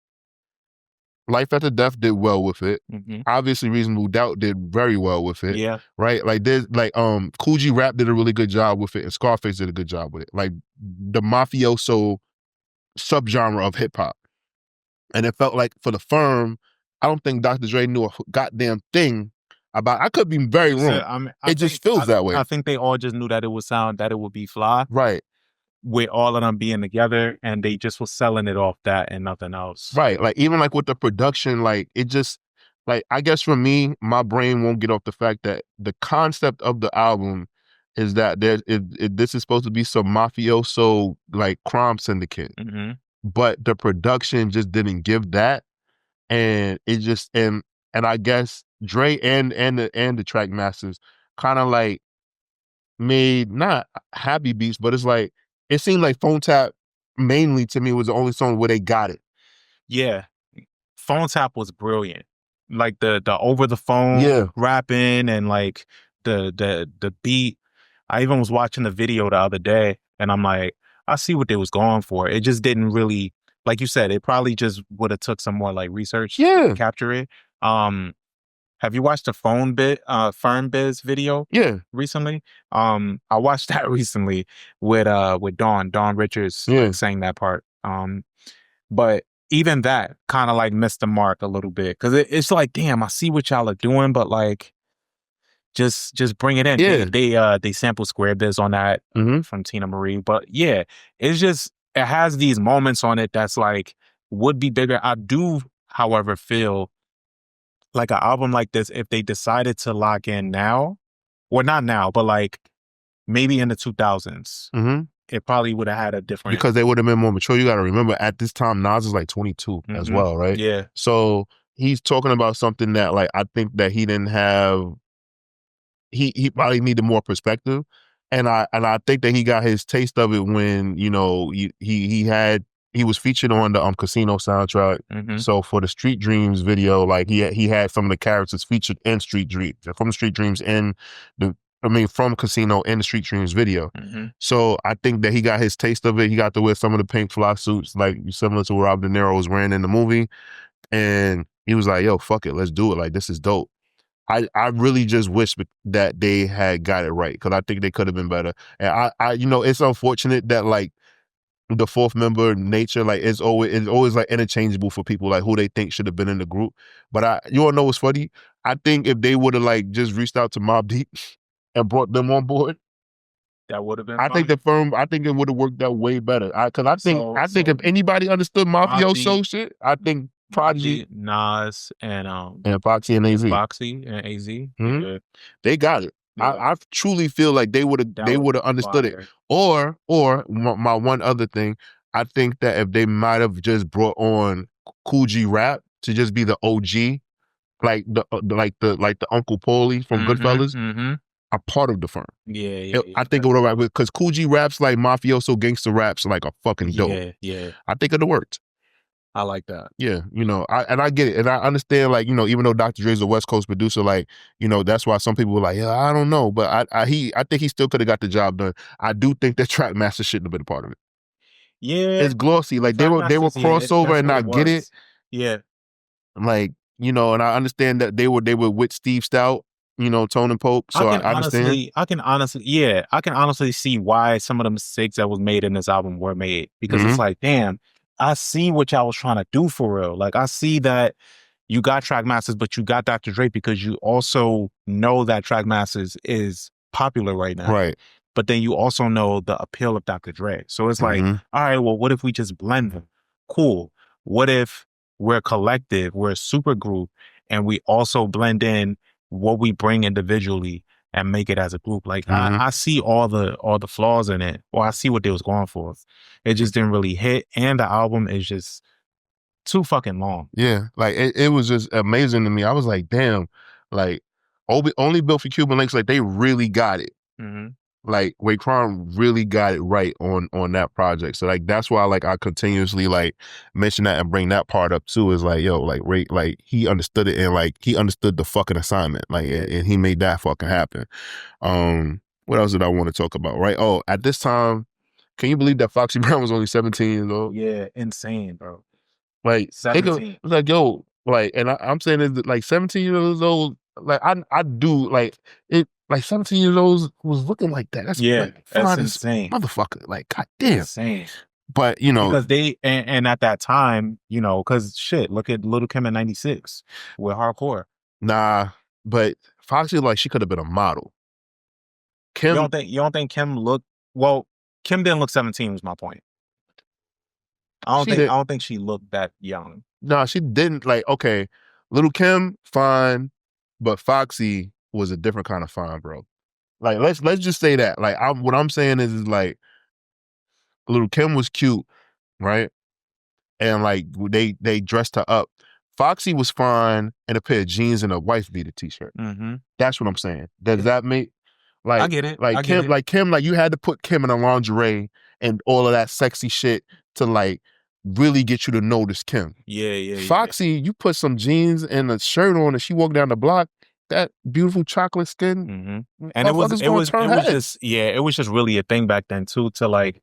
Life After Death did well with it. Mm-hmm. Obviously Reasonable Doubt did very well with it. Yeah. Right? Like there's like Kool G Rap did a really good job with it, and Scarface did a good job with it. Like the mafioso subgenre of hip hop. And it felt like for the firm, I don't think Dr. Dre knew a goddamn thing about. I could be very wrong. It just feels that way. I think they all just knew that it would sound, that it would be fly. Right. With all of them being together, and they just was selling it off that and nothing else. Right. Like even like with the production, like it just like I guess for me, my brain won't get off the fact that the concept of the album is that this is supposed to be some mafioso like crime syndicate, but the production just didn't give that, and it just and I guess Dre and the track masters kind of like made not happy beats, but it's like it seemed like Phone Tap mainly to me was the only song where they got it. Yeah, Phone Tap was brilliant. Like the over the phone rapping and like the beat. I even was watching the video the other day, and I'm like, I see what they was going for. It just didn't really, like you said, it probably just would have took some more like research to capture it. Have you watched the Fern Biz video? Recently? I watched that recently with Dawn Richards like, saying that part. But even that kind of like missed the mark a little bit, because it's like, damn, I see what y'all are doing, but like, just bring it in. They sample Square Biz on that from Tina Marie, but yeah, it's just it has these moments on it that's like would be bigger. I do, however, feel like an album like this, if they decided to lock in now, or not now, but like maybe in the 2000s, it probably would have had a different, because they would have been more mature. You got to remember at this time Nas is like 22 as well, right? Yeah. So he's talking about something that like I think that he didn't have. He probably needed more perspective, and I think that he got his taste of it when he was featured on the Casino soundtrack. So for the Street Dreams video, like he had some of the characters featured in Street Dreams, from Street Dreams from Casino in the Street Dreams video. So I think that he got his taste of it. He got to wear some of the pink fly suits, like similar to what Rob De Niro was wearing in the movie, and he was like, "Yo, fuck it, let's do it. Like this is dope." I really just wish that they had got it right, because I think they could have been better. And I it's unfortunate that like the fourth member nature, like it's always like interchangeable for people, like who they think should have been in the group. But you wanna know what's funny? I think if they would have like just reached out to Mobb Deep and brought them on board, that would have been. I think it would have worked out way better. Because I think if anybody understood mafioso shit, I think Prodigy, Nas, and Foxy and AZ. Yeah. They got it. Yeah. I truly feel like they would have understood it. Or my one other thing, I think that if they might have just brought on Kool G Rap to just be the OG, like the Uncle Paulie from Goodfellas, a part of the firm. I think it would have, because Kool G Raps like mafioso gangster raps like a fucking dope. Yeah. I think it'd have worked. I like that. Yeah, I get it. And I understand, like, even though Dr. Dre's a West Coast producer, like, that's why some people were like, yeah, I don't know. But I think he still could have got the job done. I do think that Trackmaster shouldn't have been a part of it. Yeah. It's glossy. Like, they were crossover and not get it. Yeah. Like, and I understand that they were with Steve Stout, Tone and Pope. So I understand. I can honestly see why some of the mistakes that was made in this album were made. Because it's like, damn, I see what y'all was trying to do for real. Like, I see that you got Trackmasters, but you got Dr. Dre because you also know that Trackmasters is popular right now. Right. But then you also know the appeal of Dr. Dre. So it's like, all right, well, what if we just blend them? Cool. What if we're a collective, we're a super group, and we also blend in what we bring individually and make it as a group? Like, I see all the flaws in it, or I see what they was going for. It just didn't really hit, and the album is just too fucking long. Yeah, like it was just amazing to me. I was like, damn, like only Built for Cuban Links, like they really got it. Like Raekwon really got it right on that project. So like that's why like I continuously like mention that and bring that part up too. Is like, yo, like Ray, like he understood it, and like he understood the fucking assignment, like and he made that fucking happen. What else did I want to talk about? Right? Oh, at this time, can you believe that Foxy Brown was only 17 years old? Yeah, insane, bro. Like 17. Like, yo, like, and I'm saying is like 17 years old. Like I do like it. Like 17 years old was looking like that. That's like, that's insane, motherfucker. Like, goddamn. Insane. But you know, because they and at that time, you know, because shit, look at Little Kim in '96 with Hardcore. Nah, but Foxy, like, she could have been a model. Kim, you don't think Kim looked well? Kim didn't look 17. Was my point. I don't think she looked that young. No, she didn't. Like, okay, Little Kim, fine, but Foxy was a different kind of fine, bro. Like, let's just say that. Like, what I'm saying is like, Little Kim was cute, right? And like they dressed her up. Foxy was fine in a pair of jeans and a wife beater t-shirt. Mm-hmm. That's what I'm saying. Does that make like I get it? Like Kim, like Kim, like you had to put Kim in a lingerie and all of that sexy shit to like really get you to notice Kim. Yeah. Foxy, you put some jeans and a shirt on and she walked down the block. That beautiful chocolate skin, and it was just really a thing back then too, to like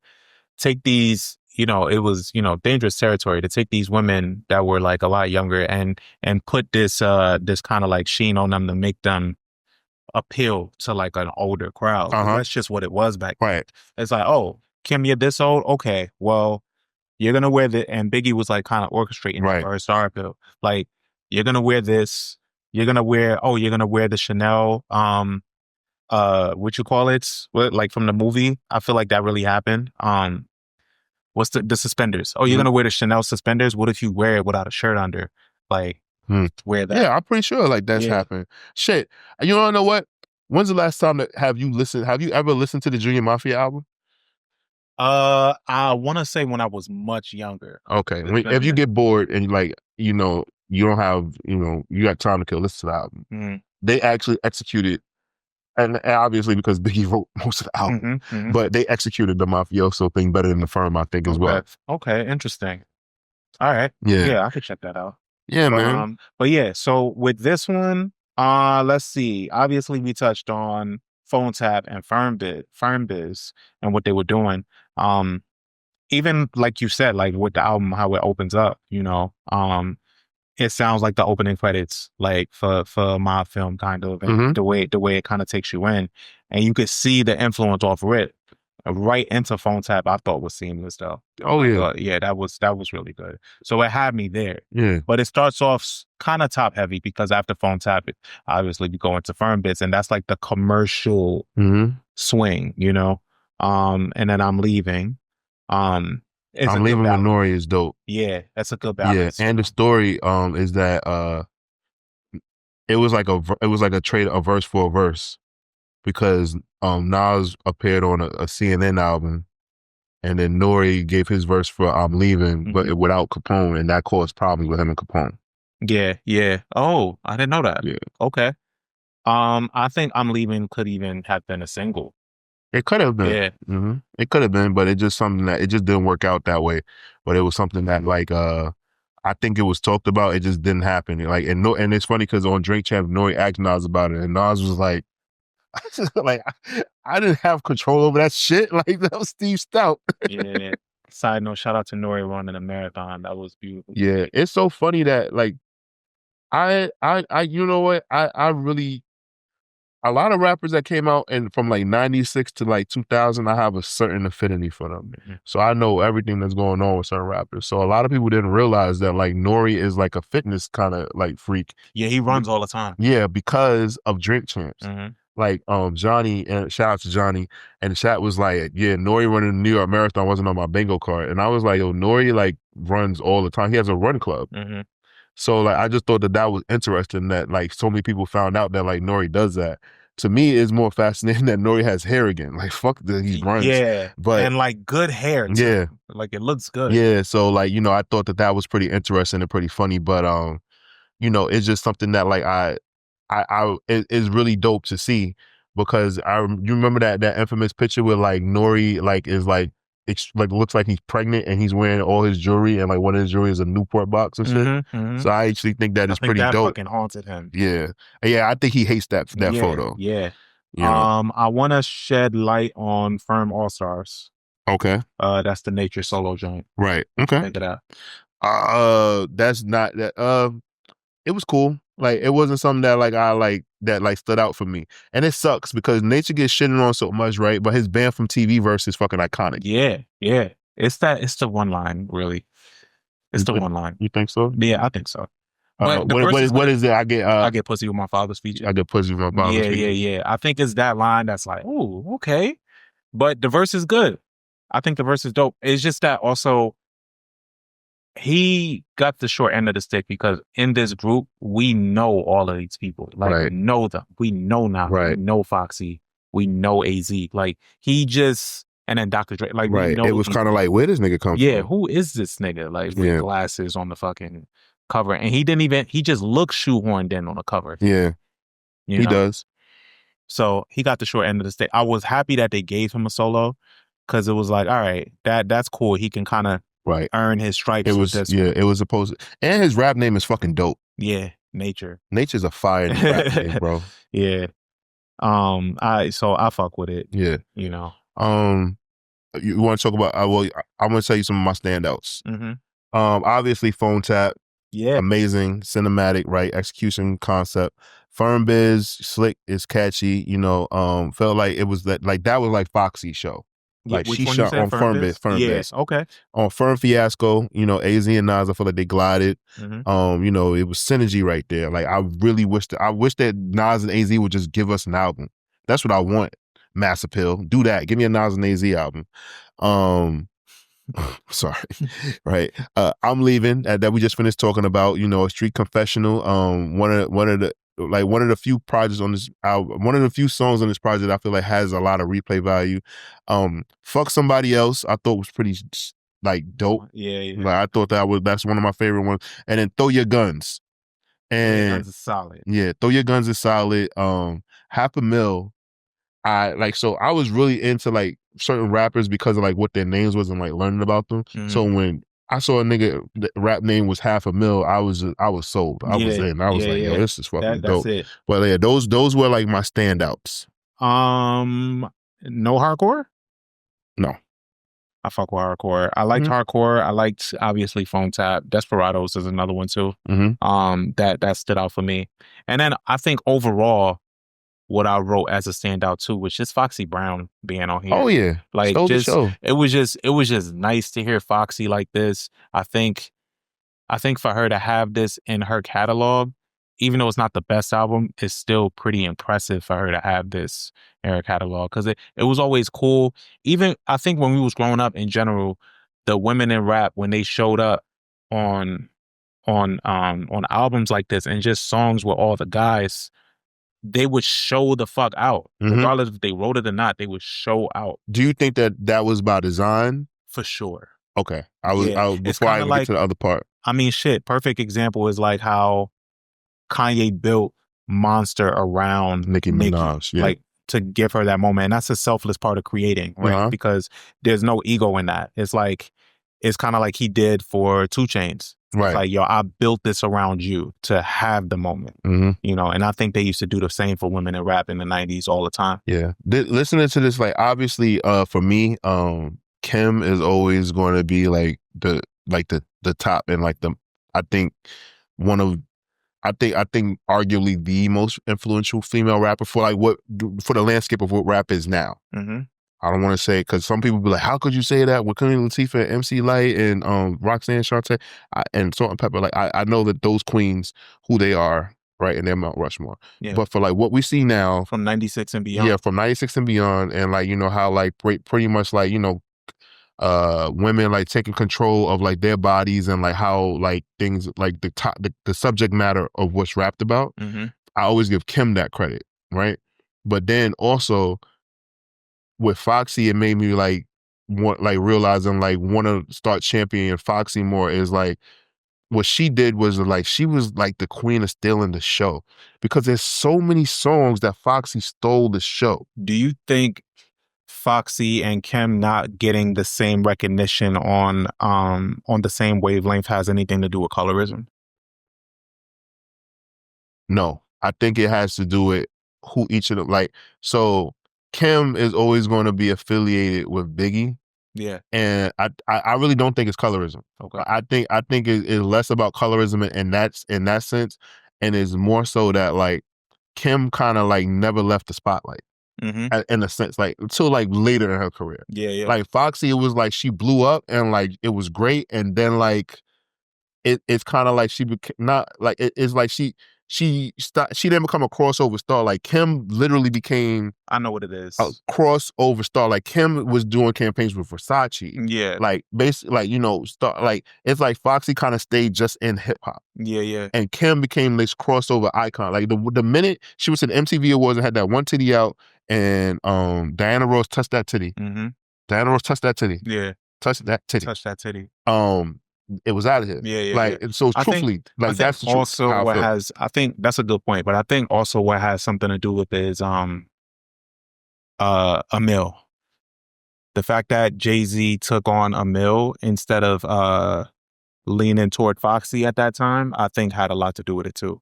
take these, you know, it was, you know, dangerous territory to take these women that were like a lot younger and put this this kind of like sheen on them to make them appeal to like an older crowd. That's just what it was back then. Right. It's like, oh, Kim, you're this old? Okay, well, you're gonna wear the, and Biggie was like kind of orchestrating for her star appeal. Like, you're gonna wear this, you're gonna wear the Chanel, what you call it? What, like from the movie? I feel like that really happened. What's the suspenders? Oh, you're gonna wear the Chanel suspenders? What if you wear it without a shirt under? Like, wear that. Yeah, I'm pretty sure like that's happened. Shit. You wanna know what? When's the last time that have you ever listened to the Junior Mafia album? I want to say when I was much younger. Okay. If you get bored and like, you know, you don't have, you know, you got time to kill, listen to the album. They actually executed, and obviously because Biggie wrote most of the album, but they executed the mafioso thing better than the Firm, I think, as well. Okay, interesting. All right. Yeah, I could check that out. Yeah, man. But yeah, so with this one, let's see. Obviously, we touched on Phone Tap and Firm Biz and what they were doing. Even like you said, like with the album, how it opens up, you know, it sounds like the opening credits, like for my film, kind of, and the way it kind of takes you in, and you could see the influence off it right into Phone Tap. I thought was seamless though. Oh yeah, that was really good. So it had me there. Yeah, but it starts off kind of top heavy because after Phone Tap, obviously we go into Firm Bits, and that's like the commercial swing, you know. And then I'm leaving. I'm leaving with Nori is dope. Yeah, that's a good balance. Yeah, and the story is that it was like a verse for a verse, because Nas appeared on a CNN album, and then Nori gave his verse for I'm Leaving, but without Capone, and that caused problems with him and Capone. Yeah. Oh, I didn't know that. Yeah. Okay. I think I'm Leaving could even have been a single. It could have been. Yeah. It could have been, but it just didn't work out that way. But it was something that like I think it was talked about. It just didn't happen. Like, and it's funny because on Drink Champ, Nori asked Nas about it, and Nas was like, like I didn't have control over that shit. Like, that was Steve Stout. Yeah. Side note, shout out to Nori running a marathon. That was beautiful. Yeah, it's so funny that like I you know what, I really, a lot of rappers that came out and from like 96 to like 2000, I have a certain affinity for them. So I know everything that's going on with certain rappers. So a lot of people didn't realize that like Nori is like a fitness kind of like freak. Yeah, he runs all the time. Yeah, because of Drink Champs. Like Johnny, and shout out to Johnny, and Shat was like, yeah, Nori running the New York Marathon wasn't on my bingo card. And I was like, yo, Nori like runs all the time. He has a run club. So like I just thought that was interesting that like so many people found out that like Nori does that. To me, it's more fascinating that Nori has hair again. Like, fuck that he runs. Yeah, but and like good hair too. Yeah, like it looks good. Yeah, so like, you know, I thought that was pretty interesting and pretty funny. But you know, it's just something that like it is really dope to see, because you remember that infamous picture where like Nori like is like looks like he's pregnant and he's wearing all his jewelry, and like one of his jewelry is a Newport box and shit. So I actually think that is pretty dope. Fucking haunted him. Yeah, I think he hates that photo. Yeah. You know? I want to shed light on Firm All Stars. Okay. That's the Nature solo joint. Right. Okay. Think of that. That's not that. It was cool. Like, it wasn't something that like I like that like stood out for me. And it sucks because Nature gets shitted on so much, right? But his Banned from TV verse is fucking iconic. Yeah. It's the one line, really. It's the one line. You think so? Yeah, I think so. But what is it? I get pussy with my father's features. I get pussy with my father's features. Yeah. I think it's that line that's like, oh, okay. But the verse is good. I think the verse is dope. It's just that also he got the short end of the stick because in this group, we know all of these people. Like, we know them. We know now. We know Foxy. We know AZ. Like, he just... And then Dr. Dre, like, we know it was kind of like, where this nigga come from? Yeah, who is this nigga? Like, with glasses on the fucking cover. And he just looks shoehorned in on the cover. Yeah, he does. So he got the short end of the stick. I was happy that they gave him a solo because it was like, all right, that's cool. He can kind of earn his stripes. It was supposed to. And his rap name is fucking dope. Yeah, Nature. Nature's a fire rap name, bro. Yeah. I fuck with it. Yeah. You know. You want to talk about? I'm going to tell you some of my standouts. Mm-hmm. Obviously, Phone Tap. Yeah. Amazing, cinematic, right? Execution, concept. Firm Biz, slick, is catchy. You know, felt like it was that was like Foxy's show. Like she shot on Firm Biz. Biz. Okay. On Firm Fiasco, you know, AZ and Nas, I feel like they glided. Mm-hmm. You know, it was synergy right there. Like I really wish that Nas and AZ would just give us an album. That's what I want. Mass Appeal. Do that. Give me a Nas and AZ album. Sorry. Right. I'm Leaving that we just finished talking about, you know, a street confessional. One of the few projects on this album, one of the few songs on this project I feel like has a lot of replay value. Fuck Somebody Else, I thought was pretty like dope. Yeah. Like I thought that's one of my favorite ones. And then Throw Your Guns. And Throw Your Guns is solid. Yeah, Throw Your Guns is solid. Half a Mil. I was really into like certain rappers because of like what their names was and like learning about them. Mm-hmm. So when I saw a nigga the rap name was Half a Mil, I was sold. I was in. I was like, yo, this is fucking dope. That's it. But yeah, those were like my standouts. No hardcore? No. I fuck with hardcore. I liked hardcore. I liked obviously Phone Tap. Desperados is another one too. Mm-hmm. That stood out for me. And then I think overall, what I wrote as a standout too was just Foxy Brown being on here. Oh yeah, like it was just nice to hear Foxy like this. I think for her to have this in her catalog, even though it's not the best album, it's still pretty impressive for her to have this in her catalog because it was always cool. Even I think when we was growing up in general, the women in rap when they showed up on albums like this and just songs with all the guys, they would show the fuck out. Regardless if they wrote it or not, they would show out. Do you think that was by design? For sure. Okay. Before I even get to the other part. I mean, shit, perfect example is like how Kanye built Monster around Nicki Minaj. Yeah. Like to give her that moment. And that's a selfless part of creating, right? Because there's no ego in that. It's like, it's kind of like he did for 2 Chainz. Right. It's like, yo, I built this around you to have the moment, you know, and I think they used to do the same for women in rap in the 90s all the time. Yeah. Listening to this, like, obviously, for me, Kim is always going to be like the top and like I think arguably the most influential female rapper for the landscape of what rap is now. I don't want to say, because some people be like, how could you say that with Queen Latifah, MC Lyte, and Roxanne Shante, and Salt and Pepper? Like, I know that those queens, who they are, right, and they're Mount Rushmore. Yeah. But for like what we see now, from 96 and beyond. Yeah, from 96 and beyond, and like, you know, how like pretty much like, you know, women like taking control of like their bodies and like how like things like the subject matter of what's rapped about. I always give Kim that credit, right? But then also with Foxy, it made me like realizing like want to start championing Foxy more. Is like what she did was like she was like the queen of stealing the show, because there's so many songs that Foxy stole the show. Do you think Foxy and Kim not getting the same recognition on the same wavelength has anything to do with colorism? No, I think it has to do with who each of them like. So Kim is always going to be affiliated with Biggie. Yeah. And I really don't think it's colorism. Okay. I think it's less about colorism in that sense, and it's more so that like Kim kind of like never left the spotlight. in a sense, like until like later in her career. Yeah. Like Foxy, it was like she blew up and like it was great, and then like it's kind of like she became not like it's like she didn't become a crossover star. Like Kim literally became, I know what it is, a crossover star. Like Kim was doing campaigns with Versace. Yeah. Like basically, like, you know, like it's like Foxy kind of stayed just in hip hop. Yeah. And Kim became this crossover icon. Like the minute she was at the MTV Awards and had that one titty out, and Diana Ross touched that titty. Diana Ross touched that titty. Yeah. Touched that titty. Touched that titty. It was out of here. Yeah. Like, and so truthfully, like that's the also how what has. I think that's a good point, but I think also what has something to do with it is Emil. The fact that Jay-Z took on Emil instead of leaning toward Foxy at that time, I think had a lot to do with it too.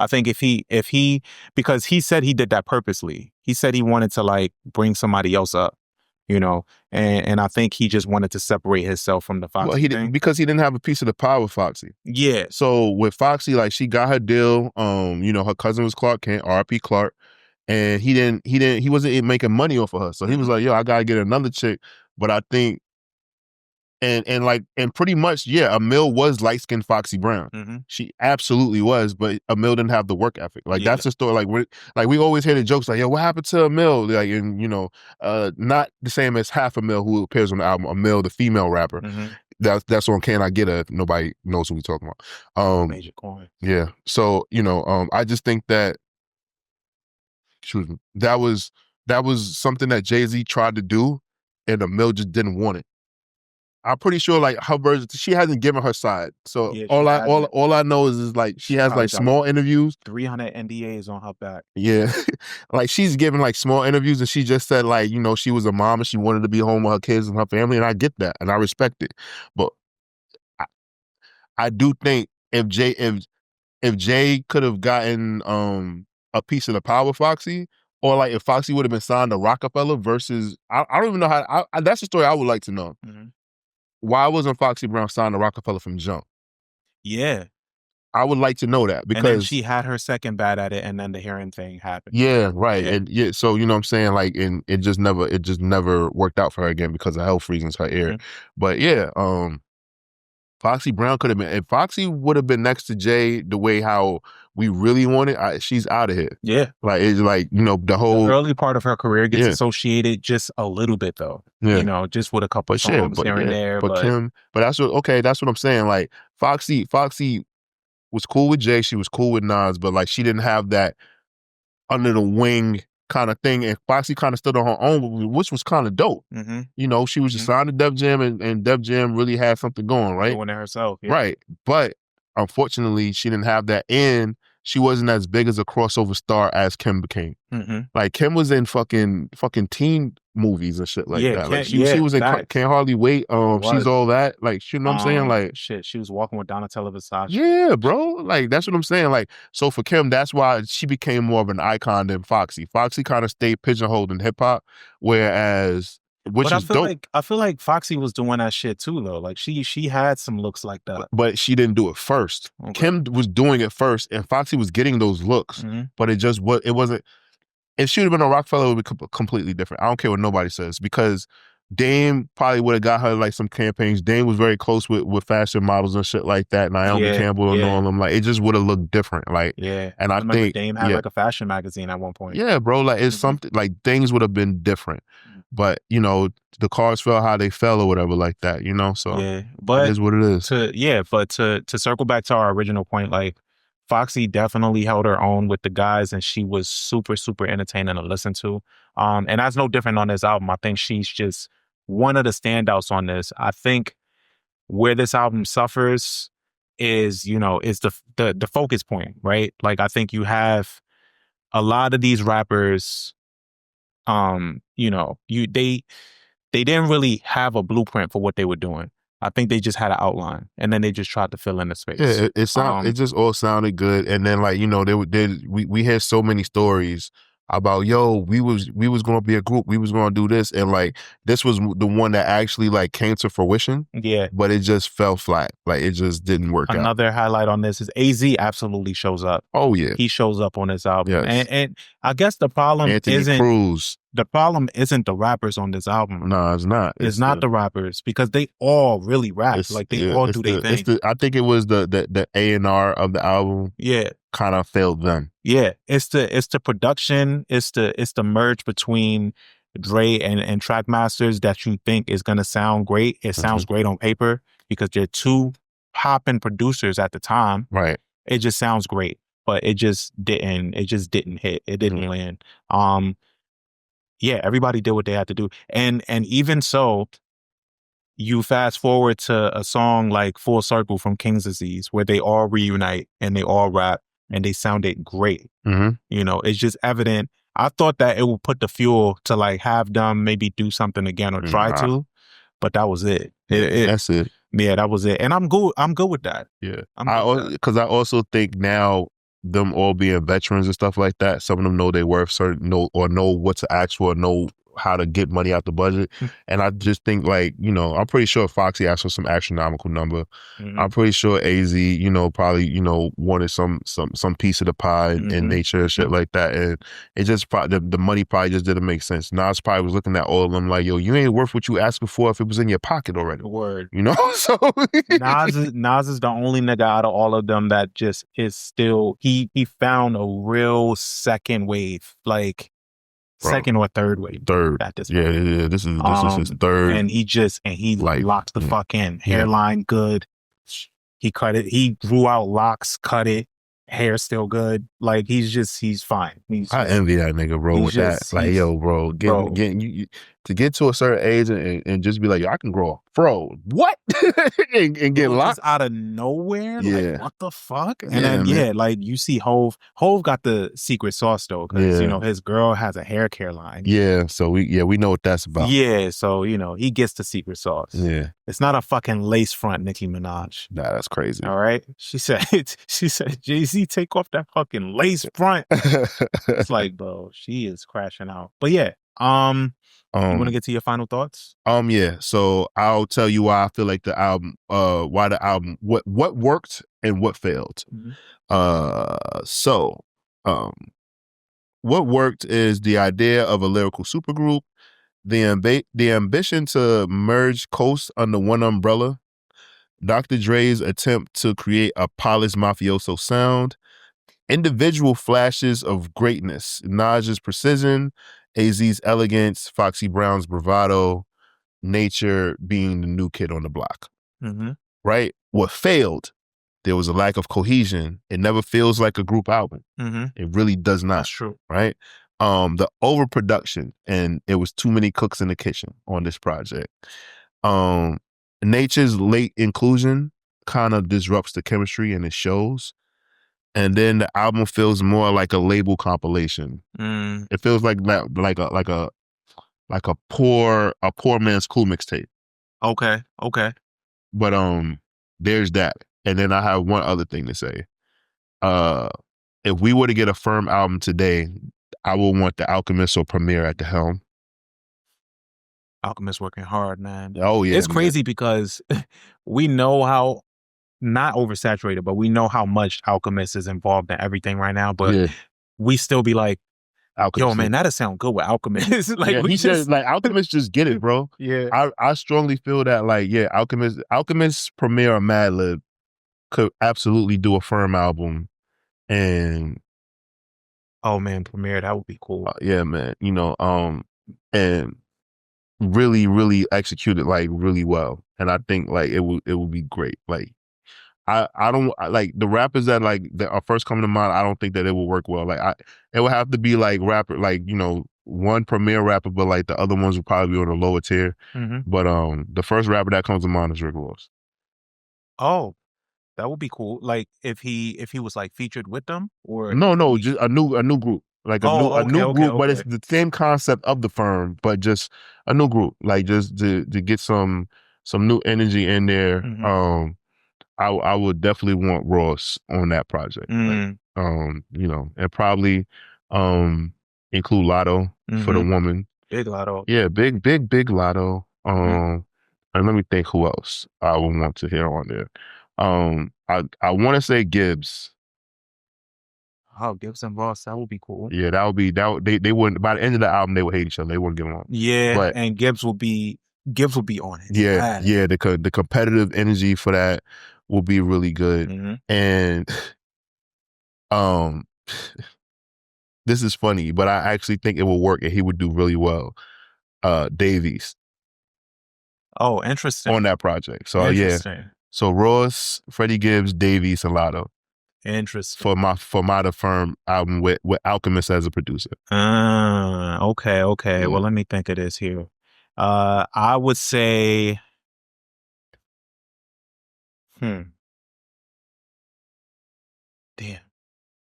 I think if he because he said he did that purposely. He said he wanted to like bring somebody else up, you know, and I think he just wanted to separate himself from the Foxy well, thing. Because he didn't have a piece of the pie with Foxy. Yeah. So with Foxy, like she got her deal. You know, her cousin was Clark Kent, R.P. Clark, and he wasn't making money off of her. So he was like, yo, I gotta get another chick. But I think and pretty much, yeah, Emil was light-skinned Foxy Brown. She absolutely was, but Emil didn't have the work ethic. Like that's the story. Like we always hear the jokes like, yo, what happened to Emil? Like, and you know, not the same as Half Emil who appears on the album, Emil, the female rapper. That's on Can I Get Her? Nobody knows who we talking about. Major Coin. Yeah. So, you know, I just think that that was something that Jay-Z tried to do and Emil just didn't want it. I'm pretty sure like her version, she hasn't given her side. So Yeah, all I know is like she has like small interviews. 300 NDAs on her back. Yeah. Like she's giving like small interviews and she just said like, you know, she was a mom and she wanted to be home with her kids and her family, and I get that and I respect it. But I do think if Jay could have gotten a piece of the power with Foxy, or like if Foxy would have been signed to Rockefeller versus I don't even know how that's the story I would like to know. Why wasn't Foxy Brown signed to Rockefeller from jump? Yeah. I would like to know that, because and then she had her second bad at it and then the hearing thing happened. Yeah, right. Yeah. And so, you know what I'm saying? Like, and it just never worked out for her again because of health reasons, her ear. But yeah, Foxy Brown could have been, if Foxy would have been next to Jay the way how we really wanted, she's out of here. Yeah. Like, it's like, you know, the early part of her career gets associated just a little bit though. Yeah. You know, just with a couple songs here and there. But Kim, but that's what I'm saying. Like Foxy was cool with Jay, she was cool with Nas, but like she didn't have that under the wing kind of thing, and Foxy kind of stood on her own, which was kind of dope. You know, she was just signed to Def Jam, and Def Jam really had something going, right? Doing it herself, right? But unfortunately, she didn't have that, and she wasn't as big as a crossover star as Kim became. Like Kim was in fucking teen movies and shit like that. Like she was in Can't Hardly Wait. She's All That. Like, you know what I'm saying? Like shit, she was walking with Donatella Versace. Yeah, bro. Like that's what I'm saying. Like, so for Kim, that's why she became more of an icon than Foxy. Foxy kind of stayed pigeonholed in hip hop, whereas I feel like Foxy was doing that shit too though. Like she had some looks like that. But she didn't do it first. Okay. Kim was doing it first, and Foxy was getting those looks. But it wasn't. If she would have been a Rockefeller, it would be completely different. I don't care what nobody says, because Dame probably would have got her like some campaigns. Dame was very close with fashion models and shit like that. Naomi Campbell and all of them. Like it just would have looked different. Like and I think Dame had like a fashion magazine at one point. Yeah, bro. Like it's something like things would have been different. But you know, the cards fell how they fell or whatever like that. You know, so but it is what it is. But to circle back to our original point, like Foxy definitely held her own with the guys, and she was super, super entertaining to listen to. And that's no different on this album. I think she's just one of the standouts on this. I think where this album suffers is, you know, is the focus point, right? Like I think you have a lot of these rappers, you know, they didn't really have a blueprint for what they were doing. I think they just had an outline, and then they just tried to fill in the space. Yeah, it just all sounded good, and then like, you know, we hear so many stories about, yo, we was gonna be a group, we was gonna do this, and like this was the one that actually like came to fruition. Yeah, but it just fell flat. Like it just didn't work out. Another highlight on this is AZ absolutely shows up. Oh yeah, he shows up on this album, yes. and I guess the problem Cruz. The problem isn't the rappers on this album. No, it's not. It's not the rappers, because they all really rap. Like they all do their thing. I think it was the A&R of the album. Yeah, kind of failed then. Yeah, it's the production, it's the merge between Dre and track masters that you think is gonna sound great. It sounds great on paper because they're two poppin' producers at the time. Right. It just sounds great, but it just didn't hit. It didn't land. Yeah, everybody did what they had to do. And even so, you fast forward to a song like Full Circle from King's Disease, where they all reunite and they all rap and they sounded great. You know, it's just evident. I thought that it would put the fuel to like have them maybe do something again or try to, but that was it. That's it. Yeah, that was it. And I'm good with that. Yeah. Because I also think now them all being veterans and stuff like that, some of them know their worth, know what to ask for, know how to get money out the budget. And I just think like, you know, I'm pretty sure Foxy asked for some astronomical number. I'm pretty sure AZ, you know, probably, you know, wanted some piece of the pie in nature and shit like that. And it just probably, the money probably just didn't make sense. Nas probably was looking at all of them like, yo, you ain't worth what you asking for if it was in your pocket already. Word. You know? So Nas is the only nigga out of all of them that just is still, he found a real second wave. Like, second or third wave. Third. At this point. Yeah. This is his third. And he locked the fuck in. Hairline good. He cut it. He grew out locks, cut it. Hair still good. Like he's fine. I envy that nigga, bro, with that. Like, yo, bro, getting you to get to a certain age and just be like, yo, I can grow a fro. What? and get locked out of nowhere. Yeah. Like, what the fuck? And then like you see Hove got the secret sauce though, because you know his girl has a hair care line. Yeah, so we know what that's about. Yeah, so you know he gets the secret sauce. Yeah, it's not a fucking lace front Nicki Minaj. Nah, that's crazy. All right, she said Jay-Z, take off that fucking lace front. It's like, bro, she is crashing out. But yeah, you want to get to your final thoughts? Yeah. So I'll tell you why I feel like the album, what worked and what failed. What worked is the idea of a lyrical supergroup, the ambition to merge coasts under one umbrella, Dr. Dre's attempt to create a polished mafioso sound, individual flashes of greatness, Nas's precision, AZ's elegance, Foxy Brown's bravado, Nature being the new kid on the block. Right? What failed, there was a lack of cohesion. It never feels like a group album. It really does not. That's true. Right? The overproduction, and it was too many cooks in the kitchen on this project. Nature's late inclusion kind of disrupts the chemistry and it shows. And then the album feels more like a label compilation. It feels like a poor man's Cool mixtape. Okay. But there's that. And then I have one other thing to say. If we were to get a firm album today, I would want the Alchemist or Premier at the helm. Alchemist working hard, man. Oh yeah, it's crazy because we know how. Not oversaturated, but we know how much Alchemist is involved in everything right now. But we still be like, Alchemist, yo, man, that'll sound good with Alchemist. Like Alchemist just get it, bro. Yeah, I strongly feel that Alchemist, Premier, or Madlib could absolutely do a firm album, and oh man, Premier, that would be cool. Yeah, man, you know, and really, really execute it like really well, and I think like it would be great, like. I don't like the rappers that are first coming to mind. I don't think that it will work well. Like it would have to be like rapper, like, you know, one premier rapper, but like the other ones would probably be on a lower tier. But the first rapper that comes to mind is Regg. Oh, that would be cool. Like if he was like featured with them, or no, just a new group, like a new group, but it's the same concept of the firm, but just a new group, like just to get some new energy in there. I would definitely want Ross on that project. Like, you know, and probably, you include Lotto for the woman. Big Lotto. Yeah, big Lotto. And let me think who else I would want to hear on there. I want to say Gibbs. Oh, Gibbs and Ross, that would be cool. Yeah, they wouldn't, by the end of the album they would hate each other. They wouldn't get along. Yeah, but, and Gibbs will be on it. Yeah, the competitive energy for that will be really good. And this is funny, but I actually think it will work and he would do really well. Davies. Oh, interesting. On that project. So yeah. So Ross, Freddie Gibbs, Davies, and Lotto. Interesting. For my The Firm album with Alchemist as a producer. Okay. Yeah. Well, let me think of this here. I would say Damn.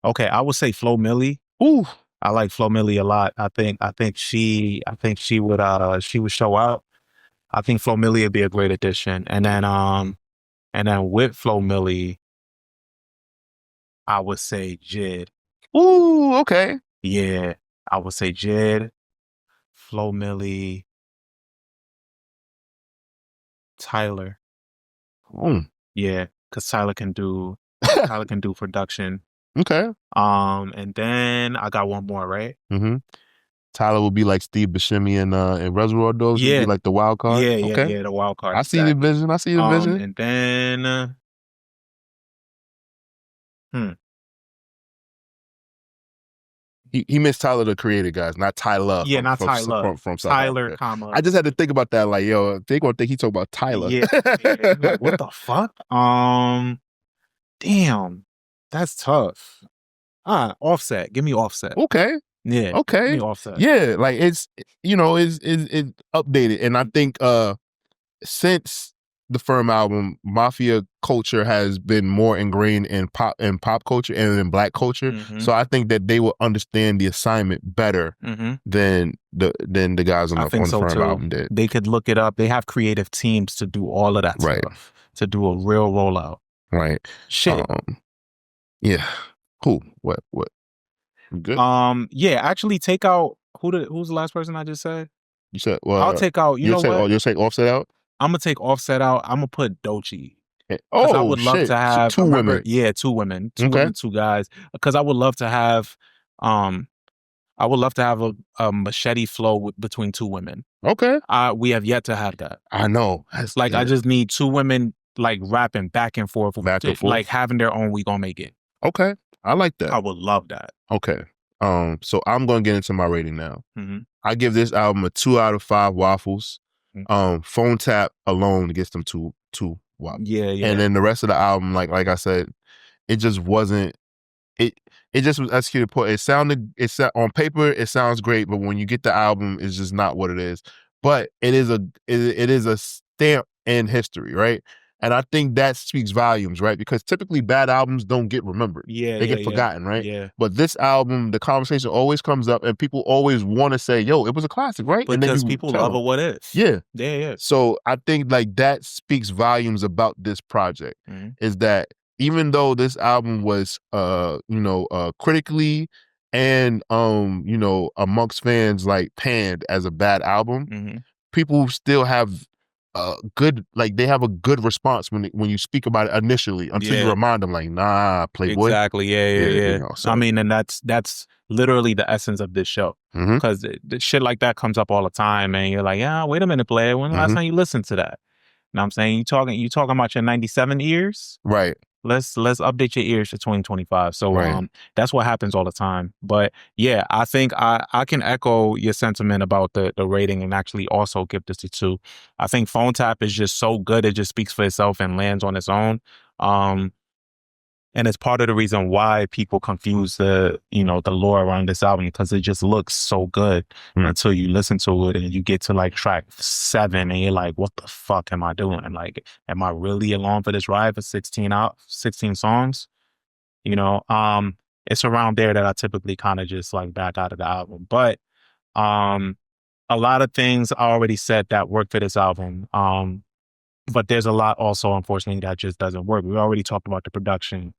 Okay, I would say Flo Milli. Ooh. I like Flo Milli a lot. I think she would show out. I think Flo Milli would be a great addition. And then with Flo Milli, I would say Jid. Ooh, okay. Yeah, I would say Jid, Flo Milli, Tyler. Yeah, because Tyler can do production. Okay. And then I got one more, right? Tyler will be like Steve Buscemi and Reservoir Dogs. Yeah. He'll be like the wild card. Yeah, the wild card. I see the vision. And then He missed Tyler the Creator, guys, not Tyler. Yeah, not Tyler. From Tyler, I just had to think about that. Like, yo, they gonna think he talking about Tyler. Yeah. Like, what the fuck? Damn, that's tough. Offset. Give me Offset. Okay. Yeah. Okay. Give me Offset. Yeah, like it's updated, and I think since the Firm album, Mafia culture has been more ingrained in pop culture and in Black culture. So I think that they will understand the assignment better than the guys on the Firm album did. They could look it up. They have creative teams to do all of that stuff, to do a real rollout. Right. Shit. Yeah. Cool. What? Good. Yeah. Actually, take out who's the last person I just said? You said. Well, I'll take out. You know what? You'll take Offset out. I'm gonna take Offset out. I'm gonna put Doechii. Oh, I would love to have two women. Yeah, two women. Two women, two guys. Because I would love to have a machete flow between two women. Okay. We have yet to have that. I know. I just need two women like rapping back and forth. Like having their own We Gonna Make It. Okay. I like that. I would love that. Okay. So I'm gonna get into my rating now. I give this album a 2 out of 5 waffles. Phone Tap alone gets them two waffles. Yeah. And then the rest of the album, like I said, it just wasn't. It just was executed poor. On paper it sounds great, but when you get the album, it's just not what it is. But it is a stamp in history, right? And I think that speaks volumes, right? Because typically bad albums don't get remembered. Yeah, they get forgotten, right? Yeah. But this album, the conversation always comes up, and people always want to say, "Yo, it was a classic, right?" Because people love it. What if? Yeah. Yeah. So I think like that speaks volumes about this project. Is that even though this album was, critically and amongst fans like panned as a bad album, people still have they have a good response when you speak about it initially until you remind them like, nah, Playboy. Exactly. Yeah. So. I mean, and that's literally the essence of this show, because shit like that comes up all the time, and you're like, yeah, wait a minute, player. When the last time you listened to that? You know what I'm saying? You talking about your 97 ears? Right. Let's update your ears to 2025. So that's what happens all the time. But yeah, I think I can echo your sentiment about the rating and actually also give this a 2. I think Phone Tap is just so good. It just speaks for itself and lands on its own. And it's part of the reason why people confuse the lore around this album, because it just looks so good until you listen to it and you get to like track 7 and you're like, what the fuck am I doing? Like, am I really along for this ride for 16 songs? It's around there that I typically kind of just like back out of the album. But a lot of things I already said that work for this album. But there's a lot also, unfortunately, that just doesn't work. We already talked about the production.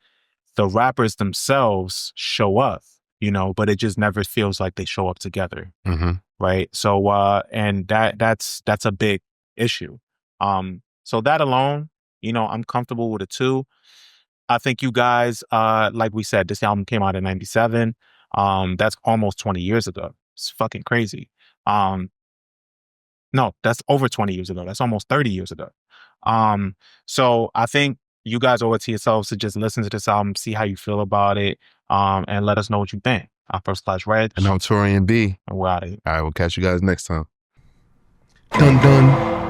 The rappers themselves show up. you know, but it just never feels like they show up together. Mm-hmm. Right. So, and that's a big issue. So that alone, you know, I'm comfortable with it too. I think you guys, like we said, this album came out in 97. That's almost 20 years ago. It's fucking crazy. No, that's over 20 years ago. That's almost 30 years ago. So I think you guys owe it to yourselves to just listen to this album, see how you feel about it, and let us know what you think. I'm First Class Regg. And I'm Taurian B. And we're out of here. All right, we'll catch you guys next time. Dun dun.